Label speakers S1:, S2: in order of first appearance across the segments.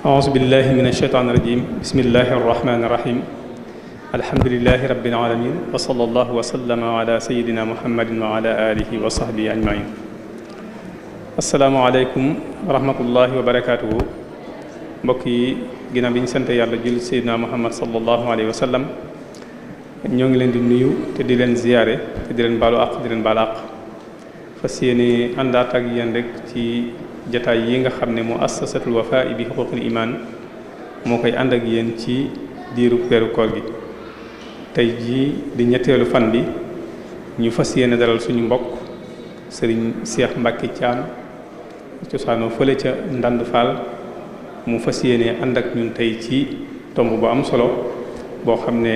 S1: أعوذ بالله من الشيطان الرجيم بسم الله الرحمن الرحيم الحمد لله رب العالمين وصلى الله وسلم على سيدنا محمد وعلى آله وصحبه أجمعين السلام عليكم ورحمة الله وبركاته mbokk yi ginnaaw bi ñu sant yàlla julli Seydina Muhammad sallallahu alayhi wa sallam ñoo ngi leen di nuyu te di leen ziyaare te di leen baalu àq di leen baalu àq fas yéene àndaat ak yéen rek ci jataay yi nga xam ne muassasatul Wafa bi xuquqil iman moo koy ànd ak yéen ci diiru weeru koor gi tey jii di ñetteelu fan bi ñu fas yéene dalal suñu mbokk sëriñ Cheikh Mbacke Thiam cosaanoo fële ca Ndand Fall mu fas yéene ànd ak ñun tey ci tomb bu am solo boo xam ne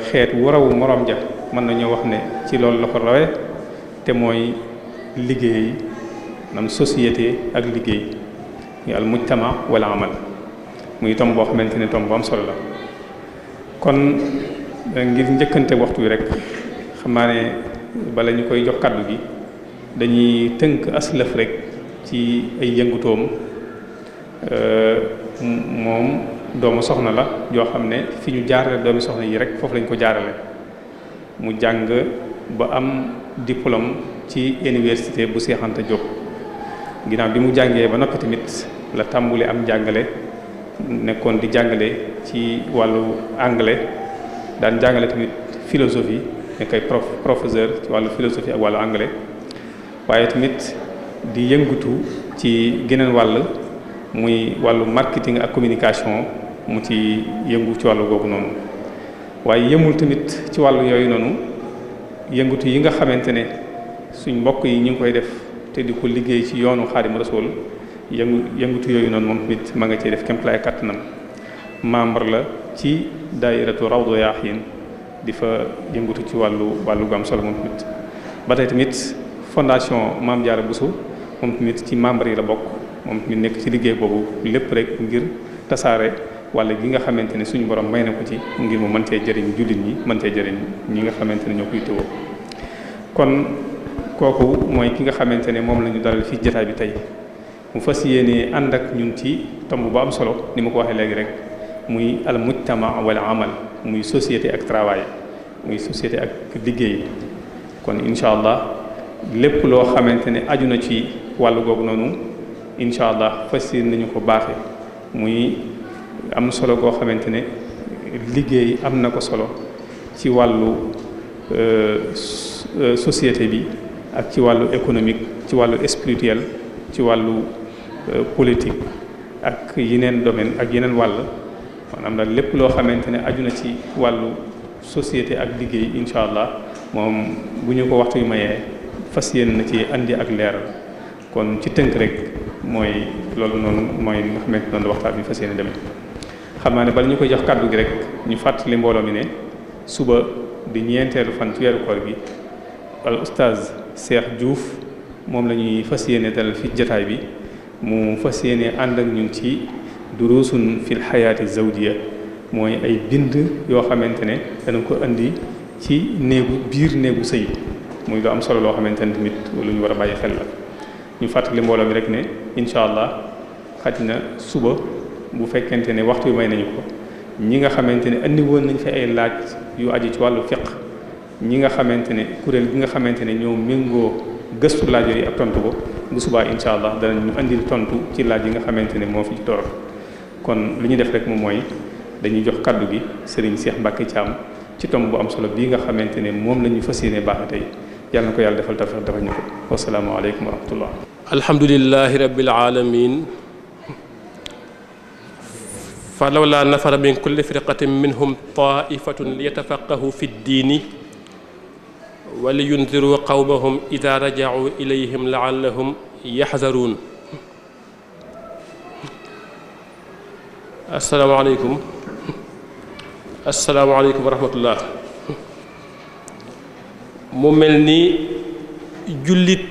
S1: xeet wu rawu morom ja mën nañoo wax ne ci loolu la ko rawe te mooy liggéey nam société ak liggéey muy al mujtama wala amal muy tomb boo xamante ne tomb bu am solo la kon ngir njëkkante waxtu wi rek xam naa ne bala ñu koy jox kàddu gi dañuy tënk aslëf rek ci ay yëngutoom moom doomu soxna la joo xam ne fi ñu jaarale doomi soxna yi rek foofu lañ ko jaarale mu jàng ba am diplôme ci université bu Cheikh Anta Diop ginnaaw bi mu jàngee ba noppi tamit la tàmbuli am jàngale nekkoon di jàngale ci wàllu anglais daan jàngale tamit philosophie nekk ay professeur ci wàllu philosophie ak wàllu anglais waaye tamit di yëngutu ci geneen wàll muy wàllu marketing ak communication mu ci yëngu ci wàllu googu noonu waaye yëmul tamit ci wàllu yooyu noonu yëngutu yi nga xamante ne suñ mbokk yi ñu ngi koy def te di ko liggéey ci yoonu Xaadimu Rasuul yëngutu yooyu noonu moom tamit ma nga cee def kéemtalaay kàttanam membre la ci daayiratu Rawdu Yaaxiin di fa yëngutu ci wàllu gu am solo moom tamit ba tey tamit fondation Maam Jaara Buso moom tamit ci membre yi la bokk moom tamit nekk ci liggéey boobu lépp rek ngir tasaare wala gi nga xamante ne suñu borom may na ko ci ngir mu mën cee jëriñ jullit ñi mën cee jëriñ ñi nga xamante ne ñoo koy tëwoo kon kooku mooy ki nga xamante ne moom la ñu dalal fii jotaay bi tey mu fas yéene ànd ak ñun ci tomb bu am solo ni ma ko waxee léegi rek muy al mujtama wala amal muy société ak travail muy société ak liggéey kon incha allah lépp loo xamante ne aju na ci wàllu googu noonu incha allah fas yéene nañu ko baaxee muy am solo goo xamante ne liggéey am na ko solo ci wàllu société bi ak ci wàllu économique ci wàllu spirituel ci wàllu politique ak yeneen domaine ak yeneen wàll maanaam daal lépp loo xamante ne aju na ci wàllu société ak liggéey incha allah moom bu ñu ko waxtu yu mayee fas yéene na ci andi ak leeral kon ci tënk rek mooy loolu noonu mooy nga xamante noonu waxtaan bi fas yéene demee xam naa ne bala ñu koy jox kàddu gi rek ñu fàttali mbooloo mi ne suba di ñeenteelu fan ci weeru koor gi al oustaz Cheikh Diouf moom la ñuy fas yéene dalal fi jataay bi mu fas yéene ànd ak ñun ci durusun fil xayaati zawjiya mooy ay bind yoo xamante ne dana ko indi ci biir néegu sëy muy lu am solo loo xamante ne tamit lu ñu war a bàyyi xel la ñu fàttali mbooloo mi rek ne incha allah xaj na suba bu fekkente ne waxtu bi may nañu ko ñi nga xamante ne andi woon nañ fi ay laaj yu aju ci wàllu fiqh ñi nga xamante ne kuréel gi nga xamante ne ñoo méngoo gëstu laaj yooyu ak tontu ko bu subaa incha allah danañu andil tontu ci laaj yi nga xamante ne moo fi ci torop kon li ñu def rek moom mooy dañuy jox kaddu gi Serigne Cheikh Mbacke Thiam ci tomb bu am solo bii nga xamante ne moom la ñu fas yéene baax tey yàlla na ko yàlla defal tawfiq dafa ñu ko wasalaamu aleykum wa rahmatullah.
S2: alhamdulillahi rabbil alamin fa lawla nafara min kulli firqatin minhum taifatun liyatafaqahu fi ddiini wa li yundiru qawmahum ida raja'u ilayhim la'allahum yaxzaruun. asalaamaaleykum wa rahmatullah. mu mel ni jullit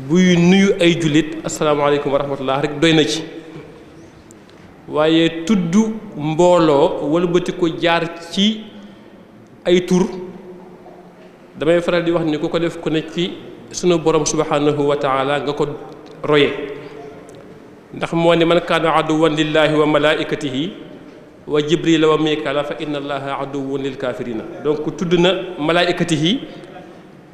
S2: buy nuyu ay jullit asalaamaaleykum wa rahmatullah rek doy na ci, waaye tudd mbooloo wëlbati ko jaar ci ay tur damay faral di wax ni ku ko def ku ne ci sunu borom subhanahu wa taala nga ko roye, ndax moo ne man kaana aduwan lillahi wa malaikatihi wa jibrila wa mikala fa inna allaha aduwun lil kafirina. donc tudd na malaikatihi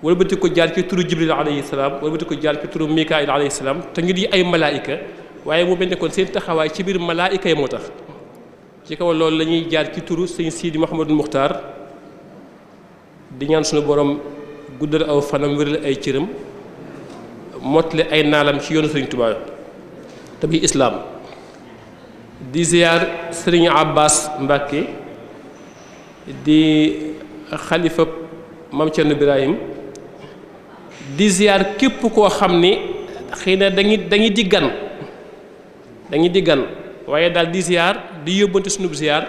S2: wëlbati ko jaar ci turu jibril alayhi salaam wëlbati ko jaar ci turu mikail alayhi salaam te ñu di ay malaayika, waaye mu mel ne kon seen taxawaay ci biir malaayika yi moo tax. ci kaw loolu la ñuy jaar ci turu sëñ Sidi Mouhamadou Muxtaar di ñaan suñu borom guddal aw fanam wéral ay cëram mottali ay naalam ci yoonu sëriñ Tuubaa te bi islaam. di ziyaar sëriñ Abbas Mbàkke di xalifa Maam Cerno Birahim, di ziyaar képp koo xam ni xëy na dañuy di gan waaye daal di ziyaar di yóbbante sunub ziyaar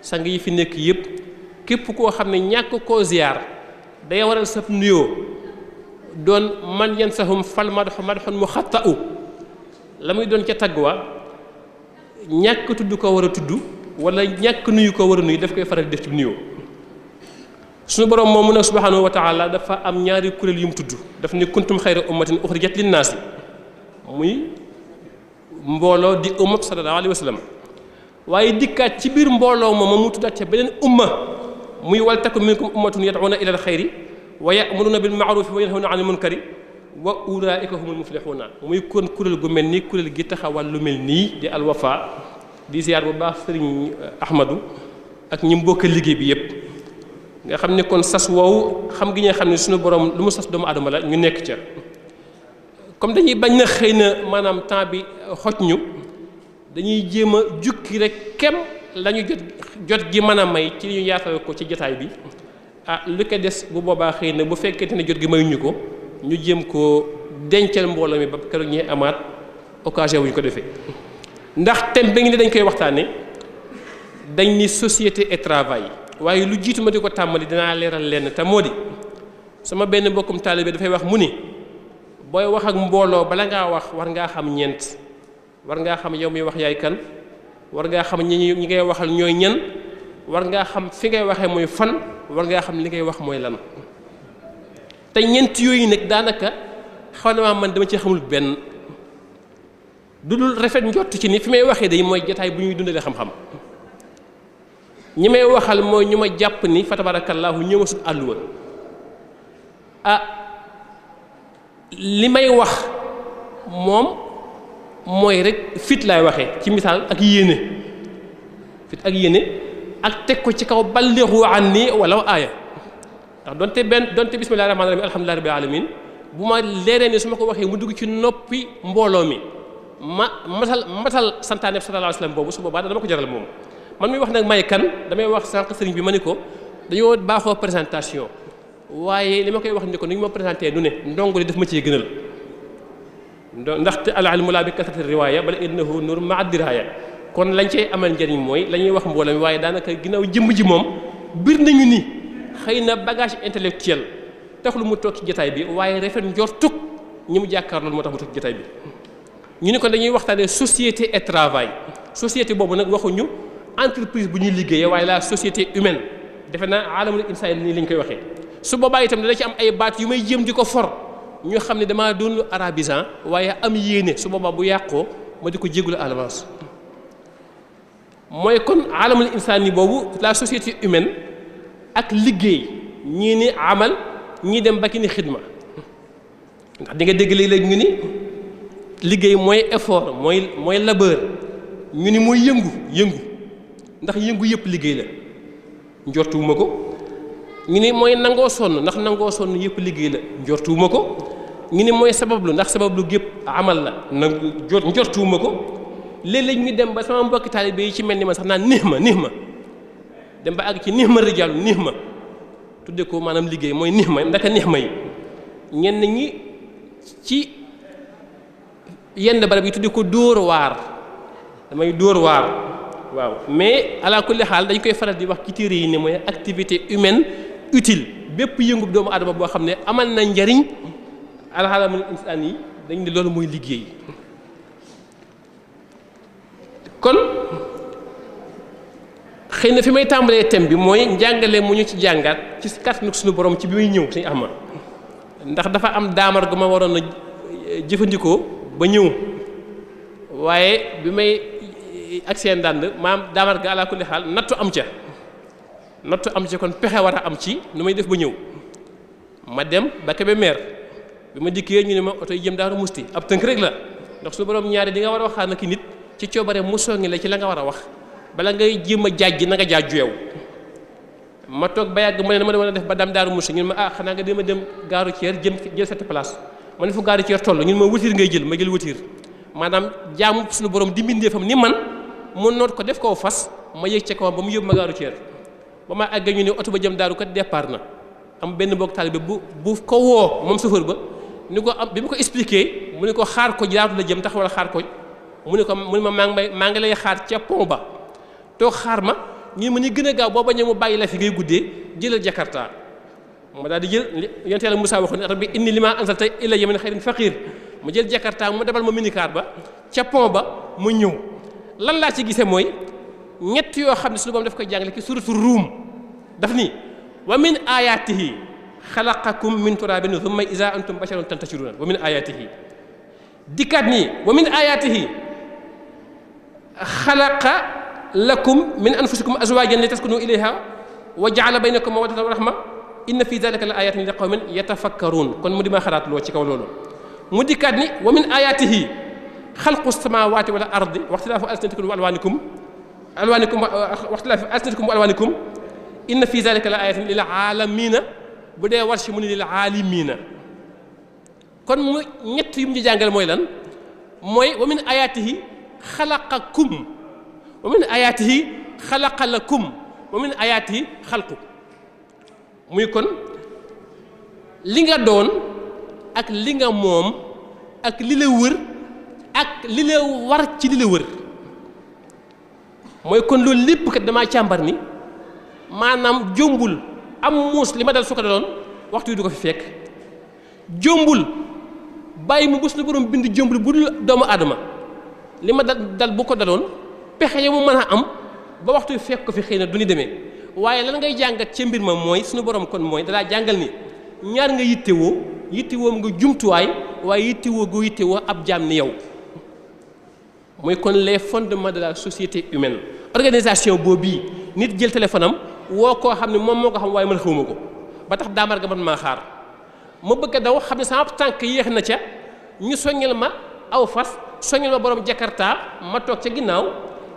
S2: sang yi fi nekk yépp. képp koo xam ne ñàkk koo ziyaar day waral sab nuyoo doon man yan sahum fal madxun mu xatta'u la muy doon ca tagg wa ñàkk tudd ko war a tudd wala ñàkk nuyu ko war a nuyu daf koy faral di def ci nuyoo. suñu borom moom mu ne subhanahu wa taala dafa am ñaari kuréel yu mu tudd daf ne kuntum xayra ummatin uxrijat linnaasi, muy mbooloo di umma sallallahu alayhi wa sallam, waaye dikkaat ci biir mbooloo moom mu tuddaat ca beneen umma muy wal takum minkum ummatun yad'una ila alxayri wa ya'muruna bil ma'rufi wa yanhawna 'anil munkari wa ulaa'ika humul muflihuna. muy kon kuréel gu mel nii kuréel gi taxawal lu mel nii di alwafa. di ziar bu baax sëriñ Ahmadou ak ñi mbokk liggéey bi yépp nga xam ne kon sas woowu xam gi nga xam ne suñu borom lu mu sas doomu adama la ñu nekk ca. comme dañuy bañ na xëy na maanaam temps bi xoj ñu dañuy jéem a jukki rek kem lañu jot gi mën a may ci li ñu yaatal ko ci jotaay bi. lu ko des bu boobaa xëy na bu fekkente ne jot gi mayuñu ko ñu jéem koo dencal mbooloo mi ba keroog ñuy amaat occasion bu ñu ko defee. ndax thème bi ngi ne dañ koy waxtaane dañ ni société et travail, waaye lu jiitu ma di ko tàmbali dinaa leeral lenn te moo di sama benn mbokkum taalibe dafay wax mu ni booy wax ak mbooloo bala ngaa wax war ngaa xam ñeent. war ngaa xam yow mi wax yaay kan, war ngaa xam ñi ngay waxal ñooy ñan, war ngaa xam fi ngay waxee mooy fan, war ngaa xam li ngay wax mooy lan. te ñeent yooyu nag daanaka xaw na maa man dama ci xamul benn du dul rafet njott ci ni fi may waxee day mooy jataay bu ñuy dundalee xam-xam. ñi may waxal mooy ñu ma jàpp ni fa tabarakallahu ñëw sut àlluwa. li may wax moom mooy rek fit laay waxee ci misaal ak yéene fit ak yéene ak teg ko ci kaw ballighu anni walaw aaya. ndax donte bismillaahi rahmaani rahiim alhamdulillaahi rabbil aalamiin bu ma leeree ne su ma ko waxee mu dugg ci noppi mbooloo mi matal santaane sallallaahu alayhi wa sallam boobu su boobaa dama ko jaral moom. man mi wax nag may kan damay wax sànq sëriñ bi ma ni ko dañoo baaxoo présentation waaye li ma koy wax ni ko ni ñu ma présenté nu ne ndongo li daf ma cee gënal ndaxte al ilmu laa bi kasrati riwaaya bal innahu nur ma'a diraaya. kon lañ cey amal njëriñ mooy la ñuy wax mbooloo mi waaye daanaka ginnaaw jëmm ji moom bir nañu ni xëy na bagage intellectuel taxul mu toog ci jotaay bi waaye rafet njortug ñi mu jàkkaar loolu moo tax mu toog ci jotaay bi. ñu ni ko dañuy waxtaanee société et travail. société boobu nag waxuñu entreprise bu ñuy liggéeyee waaye la société humaine defe naa alamul insaan nii lañ koy waxee. su boobaa itam dana ci am ay baat yu may jéem di ko for ñu xam ne damaa doon lu arabisant waaye am yéene su boobaa bu yàqoo ma di ko jégalu à l'avance. mooy kon alamul insaan yi boobu la société humaine ak liggéey ñii ni amal ñii dem ba ki ni xidma ndax di nga dégg léeg-léeg ñu ni liggéey mooy effort mooy labeur ñu ni mooy yëngu ndax yëngu yëpp liggéey la njortuwuma ko. ñu ni mooy nangoo sonn ndax nangoo sonn yëpp liggéey la njortuwuma ko. ñu ni mooy sabablu ndax sabablu gépp amal la njortuwuma ko. léeg-léeg ñu dem ba sama mbokki taalibe yi ci mel ni man sax naan nix ma dem ba àgg ci nix ma rijaalu nix ma tudde ko maanaam liggéey mooy neex may ndaka neex may ñenn ñi ci yenn barab yi tudde ko dóor waar damay dóor waar waaw mais ala kulli xaal dañ koy faral di wax ci téere yi ne mooy activité humaine utile bépp yëngub doomu aadama boo xam ne amal na njariñ alxalamul insaan yi dañ ne loolu mooy liggéey kon xëy na fi may tàmbalee thème bi mooy njàngale mu ñu ci jàngaat ci kàttanu suñu borom ci bi muy ñëw suñu ama ndax dafa am daamar gu ma waroon a jëfandikoo ba ñëw waaye bi may ak seen dànd maam daamar ga ala kulli xaal nattu am ca kon pexe war a am ci nu may def ba ñëw ma dem ba Kébémer bi ma dikkee ñu ne ma oto yi jëm Daaru Musti ab tënk rek la ndax suñu borom ñaari di nga war a waxaan ki nit ci coobare mu soññi la ci la nga war a wax bala ngay jéem a jaaj na nga jaaju yow ma toog ba yàgg ma ne ma demoon a def ba dam Daaru Musti ñun ma xanaa nga dema dem gaaru Thier jël cette place ma ne fu gaaru Thier toll ñun ma wëtiir ngay jël ma jël wëtiir maanaam jaamu suñu borom di mbindeefam ni man mu noot ko def koo fas ma yëg ca kawam ba mu yóbbu ma gaaru Thier ba ma àggee ñu ne oto ba jëm daaru kat départ na am benn mbokk taalibe bu ko woo moom chauffeur ba ni ko am bi ma ko expliqué mu ne ko xaar ko jaatu la jëm taxawal xaar ko mu ne ma maa ngi lay xaar ca pont ba toog xaar ma ñu ma ni gën a gaaw boo bañee mu bàyyi la fi ngay guddee jëlal Jakarta ma daal di jël yonent Yàlla Musaa waxoon ne rabbi inni limaa anzalta ilayya min xayrin faqiir ma jël Jakarta mu defal ma minicar ba ca pont ba mu ñëw lan laa ci gisee mooy ñett yoo xam ne suñu borom daf koy jàngale ki suratu Ruum daf ni wa min ayatihi xalaqakum min turabin thumma iza antum basharun tantashiruna wa min ayatihi dikkaat nii wa min ayatihi xalaqa lakum min anfusikum azwajan li taskunu ilayha wa jaala baynakum mawaddatan wa rahma inna fi dhalika la ayatin li qawmin yatafakkarun kon mu di ma xalaat loo ci kaw loolu mu dikkaat ni wa min ayatihi xalqu samawati wal ardi wa ixtilaafu alsinatikum wa alwanikum inna fi dhalika la ayatin lil aalamiina bu dee war si mu ne lil aalimiina kon mu ñett yu mu ñu jàngal mooy lan mooy wa min ayaatihi xalaqakum wa min ayaatihi xalaqa lakum wa min ayaatihi xalqu muy kon li nga doon ak li nga moom ak li la wër ak li la war ci li la wër mooy kon loolu lépp kat damaa càmbar ni maanaam jombul am muus li ma dal su ko daloon waxtu yi du ko fi fekk jombul bàyyi mu bés na borom bind jombul bu dul doomu aadama li ma dal bu ko daloon pexe ya mu mën a am ba waxtu yi fekk ko fi xëy na du ñu demee waaye lan ngay jàngat ca mbir ma mooy suñu borom kon mooy dalaa jàngal ni ñaar nga yittewoo nga jumtuwaay waaye yittewoo goo yittewoo ab jaam ni yow mooy kon les fondements de la société humaine organisation boobu bii nit jël téléphone am woo koo xam ne moom moo ko xam waaye man xawma ko ba tax daamar ga man maa xaar ma bëgg a daw xam ne sama tànk yéex na ca ñu soññal ma aw fas soññal ma borom Jakarta ma toog ca ginnaaw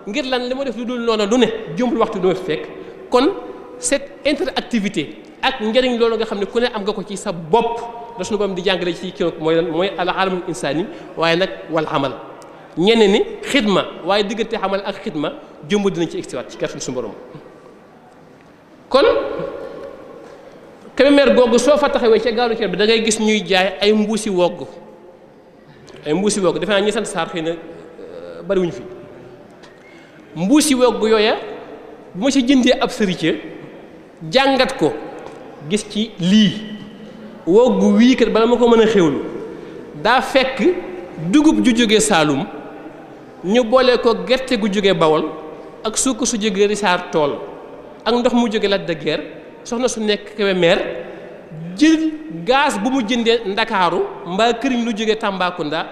S2: ngir lan li ma def lu dul noonu lu ne jombul waxtu du ma fekk kon cette interactivité ak njëriñ loolu nga xam ne ku ne am nga ko ci sa bopp da suñu borom di jàngale ci kii mooy lan mooy al alamul insaani waaye nag wal amal ñenn ni xidma waaye diggante xamal ak xidma jomb dinañ ci extiwaat ci kàttan suñu borom kon Kébémer googu soo fa taxawee ca gaalu Thiel bi da ngay gis ñuy jaay ay mbuusi wogg defe naa ñi sant Saar xëy na bariwuñu fi mbuusi wogg yooya bu ma ci jëndee ab sëriñ jàngat ko gis ci lii wogg wii kat bala ma ko mën a xewlu daa fekk dugub ju jóge Saalum ñu boole ko gerte gu jóge Bawol ak suukar su jóge Richard Toll ak ndox mu jóge Lac de Guiers soxna su nekk Kébémer jël gaz bu mu jëndee Ndakaaru mbaa këriñ lu jóge Tambacounda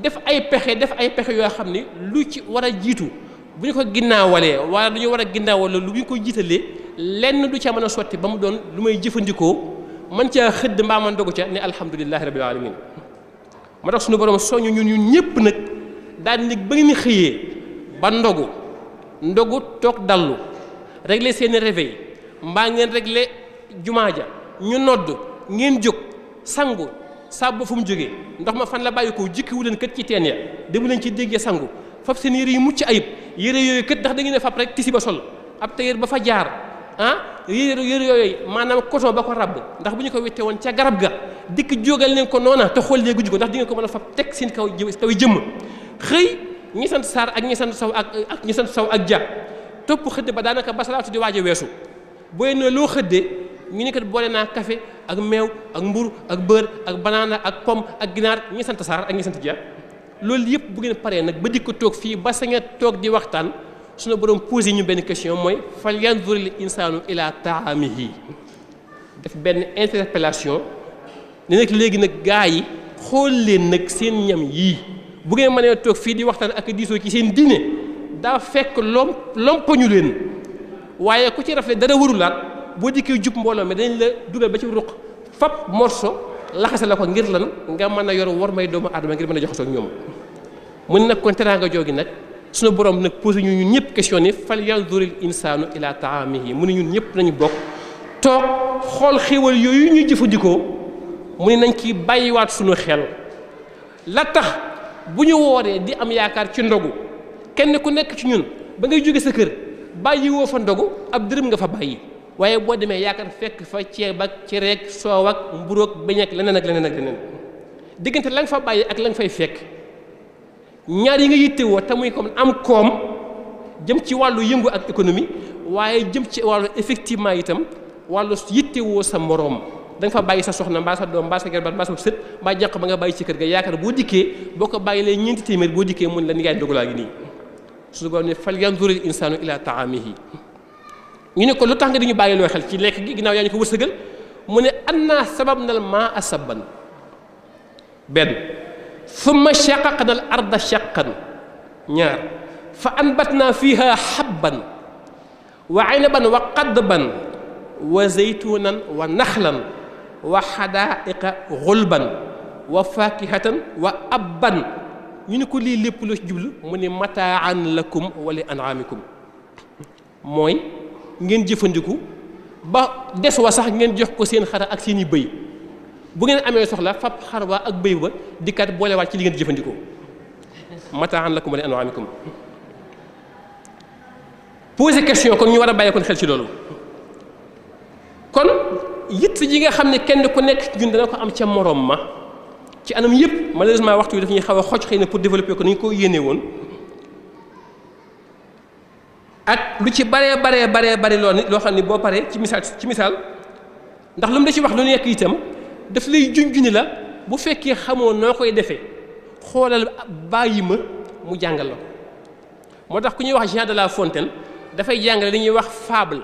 S2: def ay pexe yoo xam ni lu ci war a jiitu bu ñu ko ginnaawalee wala du ñu war a ginnaawale lu ñu ko jiitalee lenn du ca mën a sotti ba mu doon lu may jëfandikoo man caa xëdd mbaa man dogu ca ne alhamdulillahi rabbil alamin ma tax suñu borom soñu ñun ñëpp nag daal di ba ngeen xëyee ba ndogu toog dallu régler seeni réveil mbaa ngeen régler jumaa ja ñu nodd ngeen jóg sangu saabu fu mu jógee ndox ma fan la bàyyi ko jikkiwu leen kët ci teen ya demu leen ci déggee sangu fab seen yére yu mucc ayib yére yooyu kët ndax da ngeen a fab rek tisi ba sol ab tailleur ba fa jaar yére yooyu maanaam coton ba ko rabb ndax bu ñu ko wette woon ca garab ga dikk jógal leen ko noona te xool léegi ko ndax di ngeen ko mën a fab teg seen kaw jëmm xëy ñi sant Sarr ak ñi sant Sow ak ñi sant Sow ak Dia topp xëdd ba daanaka ba salaatu di waaj a weesu booy ne loo xëddee ñu ne kat boole naa café ak meew ak mburu ak beurre ak banaana ak pomme ak ginaar ñi sant Sarr ak ñi sant Dia loolu yëpp bu ngeen paree nag ba di ko toog fii ba sañ a toog di waxtaan suñu borom posé ñu benn question mooy fal yanzuril insaanu ila taamihi def benn interpellation ne nag léegi nag gaa yi xool leen nag seen ñam yii bu ngeen mënee toog fii di waxtaan ak diisoo ci seen diine daa fekk lompoñu leen waaye ku ci rafet dara warulaat boo dikkee jub mbooloo mi dañ la dugal ba ci ruq fab morso laxase la ko ngir lan nga mën a yor war may doomu aadama ngir mën a joxasoo ak ñoom mu ne nag kon teraanga joogi nag suñu borom nag posé ñu ñun ñëpp question ni fal yanzuril insaanu ila taamihi mu ne ñun ñëpp nañu bokk toog xool xéewal yooyu ñuy jëfandikoo mu ne nañ ci bàyyiwaat suñu xel la tax bu ñu wooree di am yaakaar ci ndogu kenn ku nekk ci ñun ba ngay jóge sa kër bàyyi woo fa ndogu ab dërëm nga fa bàyyi waaye boo demee yaakaar fekk fa ceeb ak cereeg soow ak mburoog beñ ak leneen ak leneen ak leneen diggante la nga fa bàyyi ak la nga fay fekk ñaar yi nga yittewoo te muy comme am koom jëm ci wàllu yëngu ak économie waaye jëm ci wàllu effectivement itam wàllu yittewoo sa moroom da nga fa bàyyi sa soxna mbaa sa doom mbaa sa gerbaat mbaa sa sët mbaa jànq ba nga bàyyi ci kër ga yaakaar boo dikkee boo ko bàyyi lee ñeenti téeméer boo dikkee mun la ni ngay dogalaa gi nii suñu borom ne fal yanzuril insaanu ila taamihi ñu ne ko lu tax nga dañu bàyyi loo xel ci lekk gi ginnaaw yaa ñu ko wërsëgal mu ne annaa sababnal maa sabban benn summa shaqaqnal arda shaqqan ñaar fa anbatnaa fiha habban wa aynaban wa qadban wa zaytunan wa naxlan wa xadaaiqa xulban wa fakihatan wa abban ñu ne ko lii lépp loo ci jublu mu ne mataan lakum wa li an'amikum mooy ngeen jëfandiku ba des wa sax ngeen jox ko seen xar ak seen i bëy bu ngeen amee soxla fab xar wa ak bëy ba dikkat boolewaat ci li ngeen jëfandikoo mataan lakum wa li an'amikum posé question kon ñu war a bàyyi kon xel ci loolu kon yitt yi nga xam ne kenn ku nekk ñun dana ko am ca morom ma ci anam yëpp malheureusement waxtu bi daf ñuy xaw a xoj xëy na pour développer ko ni ñu ko yéene woon ak lu ci baree loo xam ne boo paree ci misaal ndax lu mu da ci wax lu nekk itam daf lay junjuni la bu fekkee xamoo noo koy defee xoolal bàyyi ma mu jàngal la moo tax ku ñuy wax Jean de La Fontaine dafay jàngale li ñuy wax fable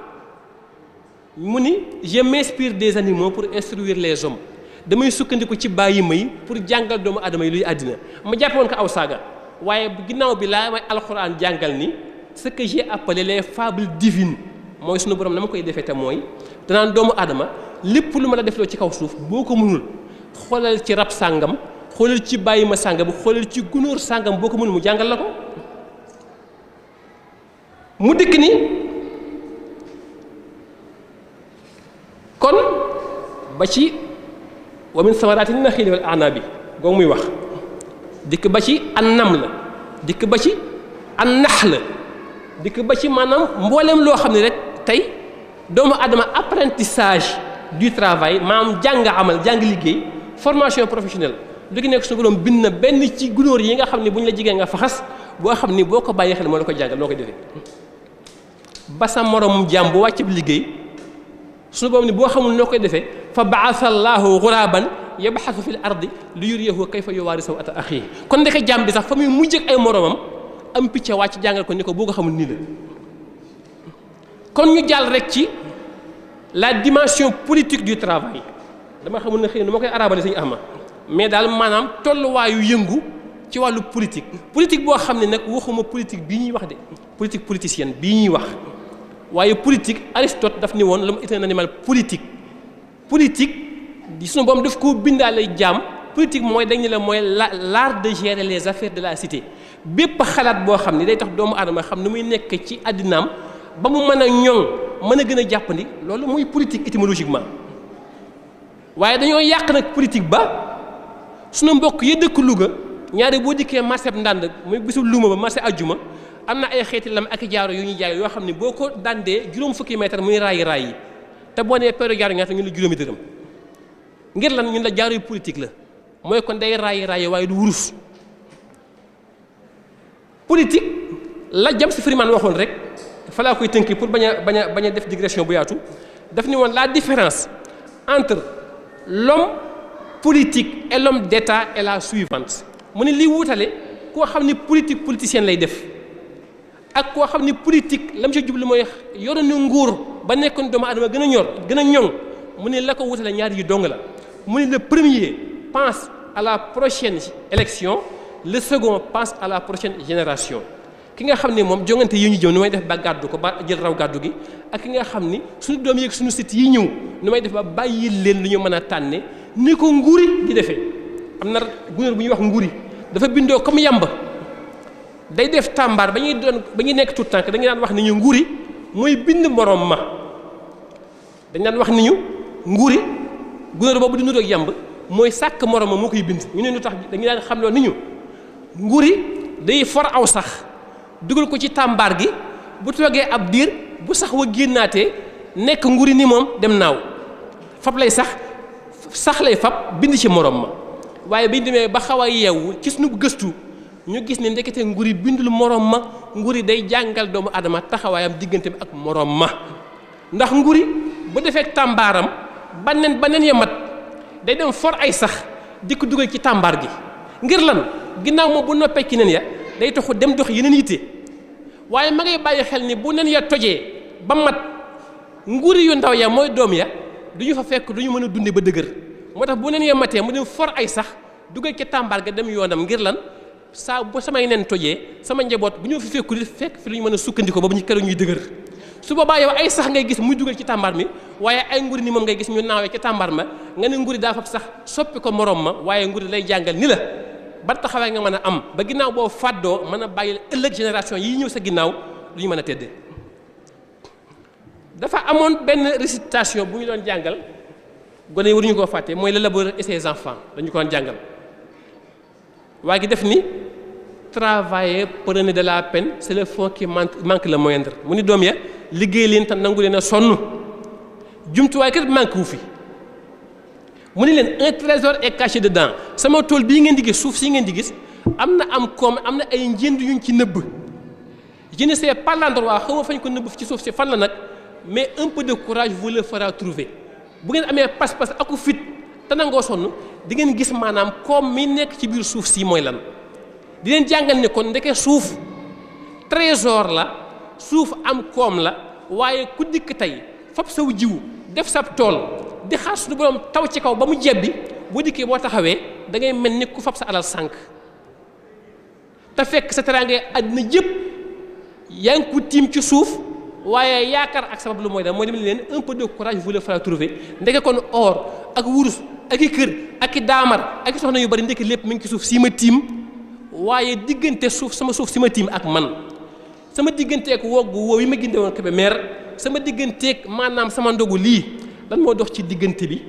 S2: mu ni je m'inspire des animaux pour instruire les hommes damay sukkandiku ci bàyyi ma yi pour jàngal doomu adama yi luy àddina ma jàppe woon ko aw saaga waaye ginnaaw bi laa may alxuraan jàngal ni ce que j'ai appelé les fables divines mooy sunu borom na ma koy defee te mooy danaan doomu aadama lépp lu ma la defloo ci kaw suuf boo ko mënul xoolal ci rab sàngam xoolal ci bàyyi ma sàngam xoolal ci gunóor sàngam boo ko mënul mu jàngal la ko mu dikk ni kon ba ci wa min samaraati naxiili wal a'naabi googu muy wax dikk ba ci an naml dikk ba ci an naxl dikk ba ci maanaam mboolem loo xam ne rek tey doomu adama apprentissage du travail maanaam jàng amal jàng liggéey formation professionnelle lu gi nekk suñu borom bind na benn ci gunóor yi nga xam ne bu ñu la jigéen nga faxas boo xam ni boo ko bàyyee xel moo la ko jàngal noo koy defee ba sa morom jàmm bu wàcc bi liggéey suñu borom ni boo xamul noo koy defee fa baasa llaahu ghuraaban yabhasu fil ardi li yuriyahu kayfa yuwaari saw'ata axiihi kon ndeke jàmm bi sax fa muy mujj ak ay moromam am picc wàcc jàngal ko ni ko boo ko xamul nii la kon ñu jàll rek ci la dimension politique du travail dama xamul ne xëy na nu ma koy arabale sañu ahma mais daal maanaam tolluwaayu yëngu ci wàllu politique boo xam ne nag waxuma politique bii ñuy wax de politique politicienne bii ñuy wax waaye politique Aristote daf ni woon l'homme est un animal politique di sunu boom daf koo bindaale jaam politique mooy dañ ne la mooy l'art de gérer les affaires de la cité bépp xalaat boo xam ne day tax doomu aadama xam ni muy nekk ci àddinaam ba mu mën a ñoŋ mën a gën a jàppandi loolu muy politique étymologiquement waaye dañoo yàq nag politique ba sunu mbokk yi dëkk Louga ñaari boo dikkee marché ndànd muy bisu luuma ba marché ajjuma am na ay xeeti lam ak jaaro yu ñuy jaay yoo xam ne boo ko dandee juróom fukki mètre muy raay yi te boo nee peeru jaaro ñaata ñun la juróomi dërëm ngir lan ñun la jaaro yu politique la mooy kon day raay waaye du wurus politique la jam si Freeman waxoon rek fa laa koy tënki pour bañ a def digression bu yaatu daf ni woon la différence entre l'homme politique et l'homme d'État est la suivante mu ne lii wuutale koo xam ni politique politicienne lay def ak koo xam ni politique la mu ci jublu mooy yoroon na nguur ba nekkoon doomu adama gën a ñoŋ mu ne la ko wutale ñaar yi dong la mu ne le premier pense à la prochaine élection le second pense à la prochaine génération ki nga xam ne moom jongante yi ñu jëm nu may def ba gàddu ko ba jël raw gàddu gi ak ki nga xam ni suñu doom yeeg suñu sët yi ñëw nu may def ba bàyyi leen lu ñu mën a tànne ni ko nguuri di defee am na gunóor bu ñuy wax nguuri dafa bindoo comme yamba day def tàmbaar ba ñuy nekk tout tànk dañu daan wax ni ñu nguuri mooy bind morom ma dañ daan wax ni ñu nguuri gunóor boobu di nuroog yamb mooy sàkk morom ma moo koy bind ñu ne lu tax dañu daan xam loo ni ñu nguuri day for aw sax dugal ko ci tàmbaar gi bu toogee ab diir bu sax wa génnaatee nekk nguri ni moom dem naaw fab lay sax lay fab bind ci morom ma waaye biñ demee ba xaw a yeewu ci sunu gëstu ñu gis ne ndekete nguri bindul morom ma nguri day jàngal doomu adama taxawaayam diggante bi ak morom ma ndax nguri bu defee tàmbaaram baneen ya mat day dem for ay sax di ko dugal ci tàmbaar gi ngir lan ginnaaw moom bu noppee ci nen ya day taxu dem dox yeneen yitte waaye ma ngay bàyyi xel ni bu nen ya tojee ba mat nguri yu ndaw ya mooy doom ya du ñu fa fekk du ñu mën a dunde ba dëgër moo tax bu nen ya matee mu dem for ay sax dugal ci tàmbaar ga dem yoonam ngir lan saa bu samay nen tojee sama njaboot bu ñu fi fekku di fekk fi lu ñu mën a sukkandiko ba bu ñu keroog ñuy dëgër su boobaa yow ay sax ngay gis muy dugal ci tàmbaar mi waaye ay nguri ni moom ngay gis ñu naawee ci tàmbaar ma nga ne nguri daa fab sax soppi ko morom ma waaye nguri lay jàngal ni la ban taxawaay nga mën a am ba ginnaaw boo fàddoo mën a bàyyi ëllëg génération yi ñëw sa ginnaaw lu ñu mën a tëddee dafa amoon benn récitation bu ñu doon jàngal gone yi waruñu koo fàtte mooy le laboureur et ses enfants dañu ko doon jàngal waa gi def ni travailler prenez de la peine c'est le fond qui manque le moindre mu ni doom ya liggéey leen te nangu leen a sonn jumtuwaay kat manque wu fi mu ni leen un trésor est caché dedans sama tool bii ngeen di gis suuf si ngeen di gis am na am koom am na ay njënd yuñ ci nëbb je ne sais pas l'endroit xaw ma fañ ko nëbb ci suuf si fan la nag mais un peu de courage vous le fera trouver bu ngeen amee pas-pas aku fit te nangoo sonn di ngeen gis maanaam koom mi nekk ci biir suuf si mooy lan di leen jàngal ne kon ndeke suuf trésor la suuf am koom la waaye ku dikk tey fab saw jiwu def sab tool di xaar suñu borom taw ci kaw ba mu jebbi boo dikkee boo taxawee da ngay mel ni ku fab sa alal sànq te fekk sa teraange àddina jëpp yaa ngi ko tiim ci suuf waaye yaakaar ak sabab lu mooy da mooy dem leen un peu de courage vous le fera trouver ndeke kon or ak wurus ak i kër ak i daamar ak i soxna yu bari ndeke lépp mi ngi ci suuf si ma tiim waaye diggante suuf sama suuf si ma tiim ak man sama digganteeg woggu woow yi ma ginde woon Kébé meer sama digganteeg maanaam sama ndogu lii lan moo dox ci diggante bi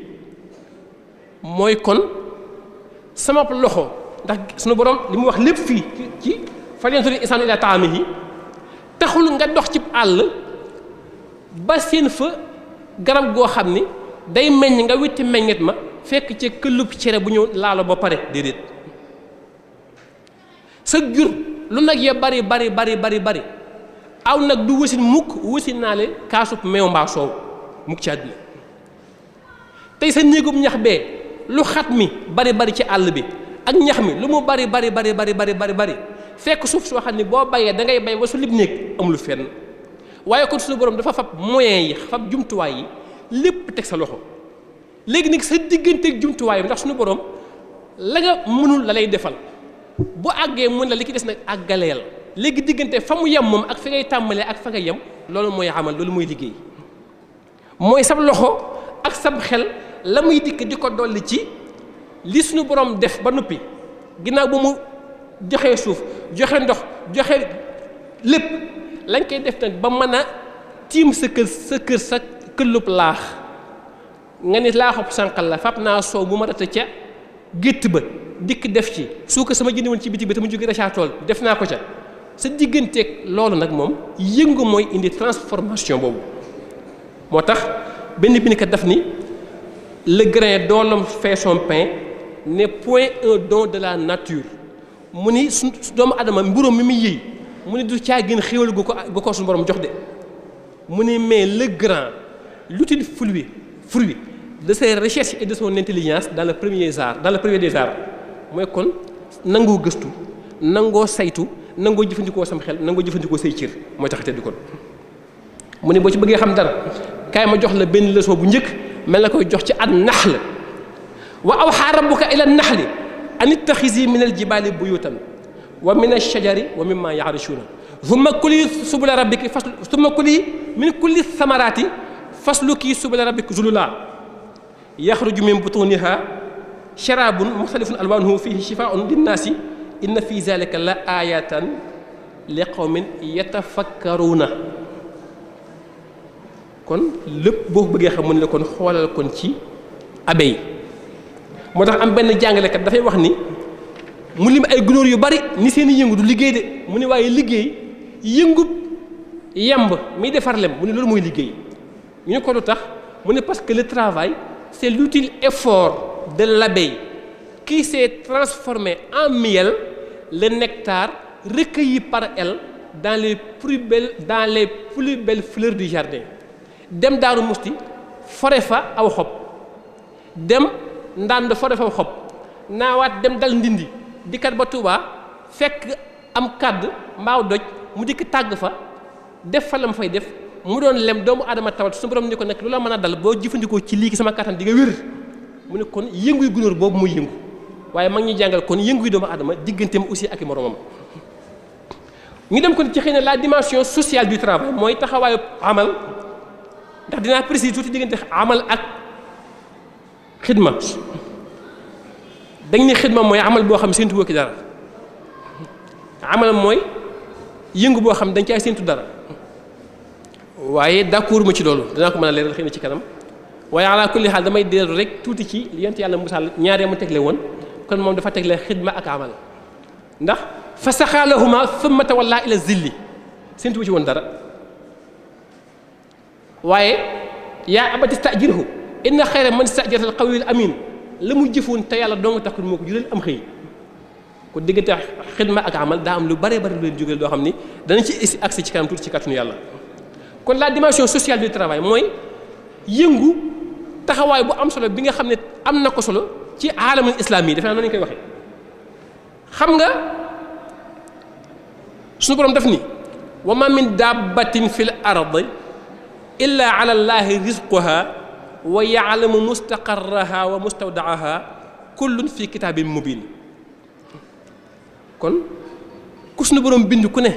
S2: mooy kon sama loxo ndax sunu borom li mu wax lépp fii ci falyanzuri l-insaanu ilaa ta'aamihi taxul nga dox ci àll ba seen fa garab goo xam ni day meññ nga witti meññet ma fekk ci këllub cere bu ñu laalo ba pare déedéet sa jur lu nag ya bari aw nag du wasin mukk wasin naa leen kaasub meew mbaa soow mukk ci àdduna tey sa néegub ñax bee lu xat mi bari ci àll bi ak ñax mi lu mu bari fekk suuf soo xam ne boo bayee da ngay bay ba su lib néeg amul fenn waaye kon suñu borom dafa fab moyens yi fab jumtuwaay yi lépp teg sa loxo léegi nag sa digganteeg jumtuwaay yi ndax suñu borom la nga mënul la lay defal bu àggee mën la li ki des nag àggaleel léegi diggante fa mu yem moom ak fi ngay tàmbalee ak fa nga yem loolu mooy amal loolu mooy liggéey mooy sab loxo ak sab xel la muy dikk di ko dolli ci li suñu borom def ba noppi ginnaaw ba mu joxe suuf joxe ndox joxe lépp lañ koy def nag ba mën a tiim sa kër sa këllub laax nga ni laaxub sànqal la fab naa soow bu ma rata ca gétt ba dikk def ci su ko sama jëndi woon ci biti bi te mu jóge rachat tool def naa ko ca sa digganteeg loolu nag moom yëngu mooy indi transformation boobu moo tax benn bindkat daf ni le grain dont l'homme fait son pain n'est point un don de la nature mu ni su doomu adama mburóom mi muy yëy mu ni du caa gën xéwal gu ko suñu borom jox de mu ni mais le grain l'utile fruit de ses recherches et de son intelligence dans le premier des arts mooy kon nangoo gëstu nangoo saytu nangoo jëfandikoo sam xel nangoo jëfandikoo say cër mooy tax a tedd kon mu ne boo ci bëggee xam dara kaay ma jox la benn leçon bu njëkk mel na koy jox ci an-nahl wa awhaa rabbuka ila an-nahli an ittaxizi min al-jibaali buyutan wa min ash-shajari wa mimma ya'rishuuna thumma kuli subula rabbiki thumma kuli min kulli thamarati fasluki subula rabbiki zulula yaxruju min butuniha sharabun mukhtalifun alwanuhu fihi shifaa'un linnaasi inna fi zalika la ayatan li qawmin yatafakkaruna kon lépp boo bëggee xam mu ne la kon xoolal kon ci abeille moo tax am benn jàngalekat dafay wax ni mu lim ay gunóor yu bari ni seen i yëngu du liggéey de mu ne waaye liggéey yëngub yemb muy defar lem mu ne loolu mooy liggéey ñu ne ko lu tax mu ne parce que le travail c'est l'utile effort de l'abeille qui s'est transformé en miel le nectar recueilli par elle dans les plus belles fleurs du jardin dem Daaru Musti fore fa aw xob dem Ndande fore fa aw xob naawaat dem dal Ndindi dikkat ba Touba fekk am kàdd mbaaw doj mu dikk tàgg fa def fa lam fay def mu doon lem doomu aadama tawat su borom ni ko nekk lu la mën a dal boo jëfandikoo ci lii sama kattan di nga wér mu ne kon yënguy gunóor boobu muy yëngu waaye mag ñi jàngal kon yënguy doomu aadama digganteem aussi ak i moromam ñu dem kon ci xëy na la dimension sociale du travail mooy taxawaayu amal ndax dinaa préciser tuuti diggante amal ak xidma dañ ne xidma mooy amal boo xam séntu woo ki dara amal mooy yëngu boo xam dañ cay séntu dara waaye d'accord ma ci loolu danaa ko mën a leeral xëy na ci kanam waaye ala kulli xaal damay dellu rek tuuti ci yent yàlla Musaa ñaaree mu tegle woon kon moom dafa tegle xidma ak amal ndax fa saxaalahuma thumma tawalla ila zilli séntu ci woon dara waaye yaa abati stajirhu inna xayra man stajarta al qawiyul amin la mu jëfoon te yàlla dong taxul moo ko jural am xëy ko diggante xidma ak amal daa am lu bare bari lu leen jógeel doo xam ni danañ ci agsi ci kanam tuuti ci kàttanu yàlla kon la dimension sociale du travail mooy yëngu taxawaay bu am solo bi nga xam ne am na ko solo ci aalamul islam yi defe naa noonu ñu koy waxee xam nga suñu borom def ni wa ma min dabbatin fil ardi illa ala llahi rizquha wa ya'lamu mustaqarraha wa mustawda'aha kullun fi kitabin mubin kon ku suñu borom bind ku ne